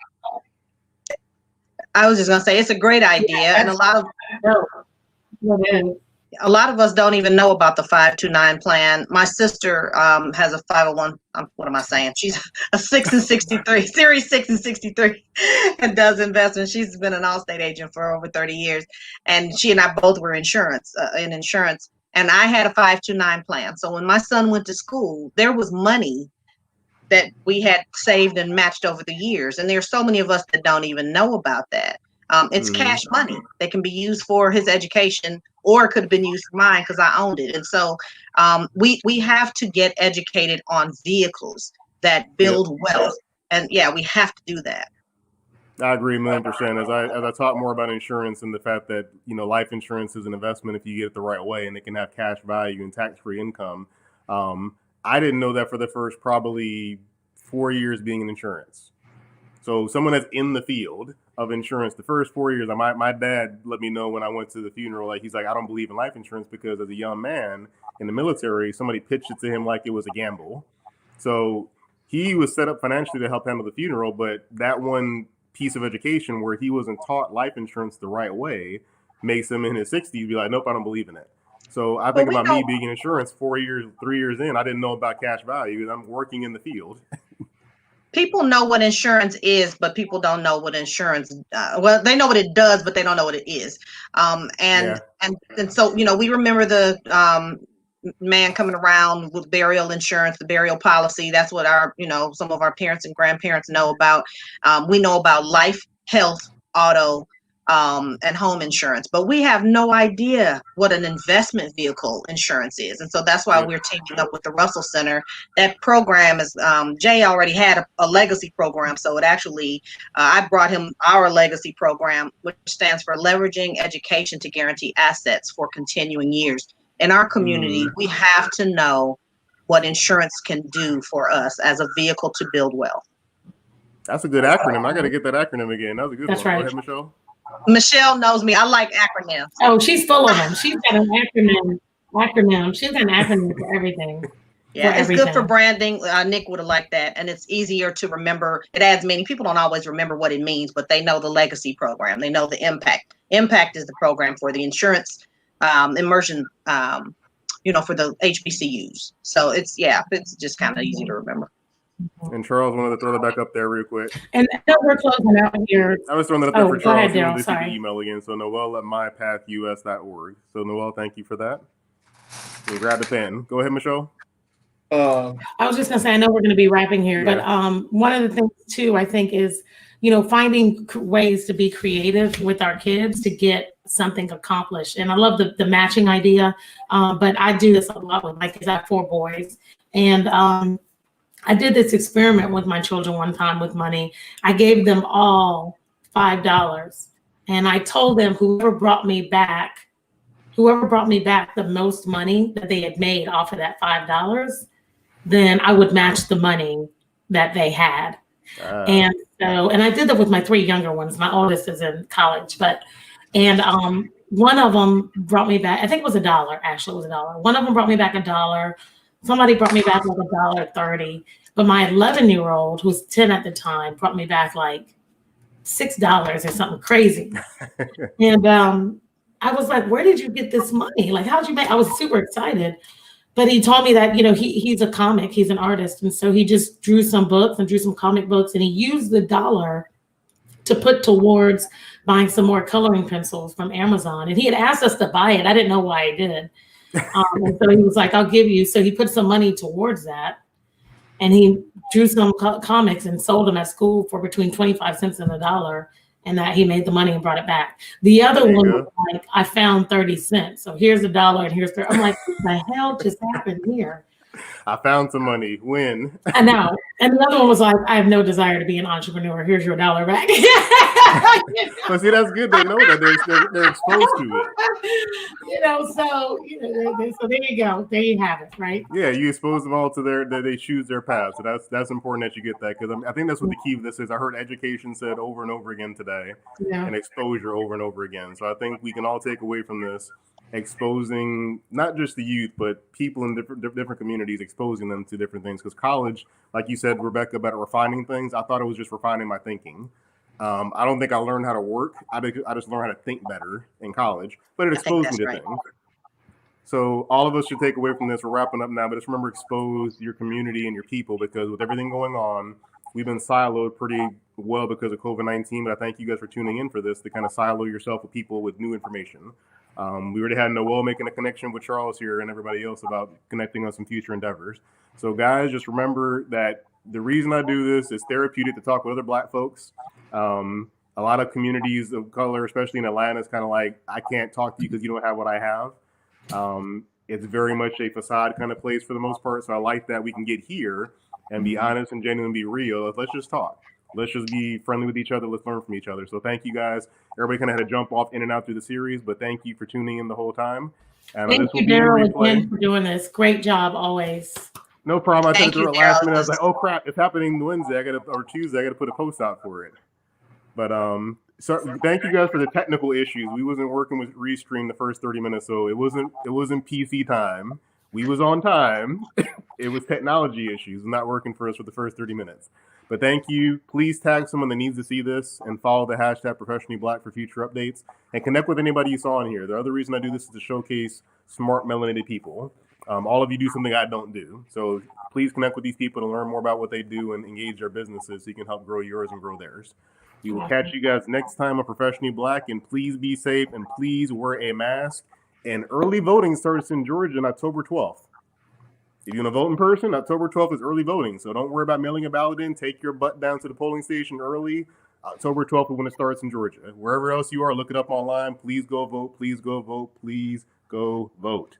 Speaker 13: I was just going to say, it's a great idea. And a lot of us don't even know about the 529 plan. My sister has a 501. What am I saying? She's a 6 and 63, Series 6 and 63, and does investments. She's been an Allstate agent for over 30 years, and she and I both were in insurance. And I had a 529 plan. So when my son went to school, there was money that we had saved and matched over the years. And there's so many of us that don't even know about that. It's cash money that can be used for his education, or it could have been used for mine because I owned it. And so we have to get educated on vehicles that build wealth. And we have to do that.
Speaker 1: I agree 1,000,000%. As I talk more about insurance and the fact that, life insurance is an investment if you get it the right way, and it can have cash value and tax-free income. I didn't know that for the first probably 4 years being in insurance. So someone that's in the field of insurance, the first 4 years, my dad let me know when I went to the funeral, he's like, I don't believe in life insurance because as a young man in the military, somebody pitched it to him like it was a gamble. So he was set up financially to help handle the funeral, but that one piece of education where he wasn't taught life insurance the right way makes him in his 60s be like, nope, I don't believe in it. So I think about me being in insurance 4 years, 3 years in, I didn't know about cash value, and I'm working in the field.
Speaker 13: People know what insurance is, but people don't know what insurance. Well, they know what it does, but they don't know what it is. And so we remember the man coming around with burial insurance, the burial policy. That's what our some of our parents and grandparents know about. We know about life, health, auto, and home insurance, but we have no idea what an investment vehicle insurance is. And so that's why we're teaming up with the Russell Center. That program is, Jay already had a legacy program. So it actually, I brought him our legacy program, which stands for Leveraging Education to Guarantee Assets for Continuing Years. In our community, we have to know what insurance can do for us as a vehicle to build wealth.
Speaker 1: That's a good acronym. I got to get that acronym again. That was a good one.
Speaker 11: Right.
Speaker 1: Go ahead, Michelle.
Speaker 13: Michelle knows me. I like acronyms.
Speaker 11: Oh, she's full of them. She's got an acronym. She's got an acronym for everything.
Speaker 13: Yeah, it's good for branding. Nick would have liked that. And it's easier to remember. It adds meaning. People don't always remember what it means, but they know the legacy program. They know the impact. Impact is the program for the insurance immersion, for the HBCUs. So it's just kind of easy to remember.
Speaker 1: And Charles wanted to throw that back up there real quick.
Speaker 11: And we're closing out here.
Speaker 1: I was throwing that up there for Charles.
Speaker 11: Go ahead, Daryl, sorry.
Speaker 1: The email again. So Noelle at mypathus.org. So Noelle, thank you for that. We'll grab the pen. Go ahead, Michelle.
Speaker 11: I was just gonna say, I know we're gonna be wrapping here, but one of the things too, I think is, finding ways to be creative with our kids to get something accomplished. And I love the matching idea, but I do this a lot with my kids. I have 4 boys, and I did this experiment with my children one time with money. I gave them all $5, and I told them whoever brought me back the most money that they had made off of that $5, then I would match the money that they had. And I did that with my 3 younger ones. My oldest is in college, one of them brought me back, I think it was $1, actually it was $1. One of them brought me back $1. Somebody brought me back like $1.30, but my 11-year-old, who was 10 at the time, brought me back like $6 or something crazy. And I was like, where did you get this money? Like, how'd you make? I was super excited. But he told me that, he's a comic, he's an artist. And so he just drew some books and drew some comic books, and he used the dollar to put towards buying some more coloring pencils from Amazon. And he had asked us to buy it. I didn't know why he did. And so he was like, I'll give you. So he put some money towards that. And he drew some comics and sold them at school for between 25 cents and $1. And that he made the money and brought it back. The other one was like, I found 30 cents. So here's $1 and here's 30. I'm like, what the hell just happened here?
Speaker 1: I found some money. When?
Speaker 11: I know. And the other one was like, I have no desire to be an entrepreneur. Here's your $1 back.
Speaker 1: But see, that's good. They know that they're exposed to it.
Speaker 11: So there you go. There you have it, right?
Speaker 1: Yeah, you expose them all to that they choose their path. So that's important that you get that, because I think that's what the key of this is. I heard education said over and over again today, and exposure over and over again. So I think we can all take away from this, exposing not just the youth, but people in different communities, exposing them to different things. Because college, like you said, Rebekah, about refining things, I thought it was just refining my thinking. I don't think I learned how to work. I just learned how to think better in college, but it exposed me to things. So all of us should take away from this. We're wrapping up now, but just remember, expose your community and your people, because with everything going on, we've been siloed pretty well because of COVID-19. But I thank you guys for tuning in for this, to kind of silo yourself with people with new information. We already had Noel making a connection with Charles here and everybody else about connecting on some future endeavors. So guys, just remember that the reason I do this is therapeutic, to talk with other Black folks. A lot of communities of color, especially in Atlanta, is kind of like, I can't talk to you because you don't have what I have. It's very much a facade kind of place for the most part. So I like that we can get here and be honest and genuine and be real. Let's just talk. Let's just be friendly with each other. Let's learn from each other. So thank you guys. Everybody kind of had to jump off in and out through the series, but thank you for tuning in the whole time. And
Speaker 11: thank you, Daryl, again for doing this. Great job always.
Speaker 1: No problem. I said it at last minute. I was like, oh crap, it's happening Wednesday. Or Tuesday. I got to put a post out for it. But so thank you guys for the technical issues. We wasn't working with Restream the first 30 minutes, so it wasn't PC time. We was on time. It was technology issues not working for us for the first 30 minutes. But thank you. Please tag someone that needs to see this and follow the hashtag Professionally Black for future updates, and connect with anybody you saw in here. The other reason I do this is to showcase smart, melanated people. All of you do something I don't do. So please connect with these people to learn more about what they do and engage their businesses so you can help grow yours and grow theirs. We will catch you guys next time on Professionally Black, and please be safe and please wear a mask. And early voting starts in Georgia on October 12th. If you want to vote in person, October 12th is early voting. So don't worry about mailing a ballot in. Take your butt down to the polling station early. October 12th is when it starts in Georgia. Wherever else you are, look it up online. Please go vote. Please go vote. Please go vote.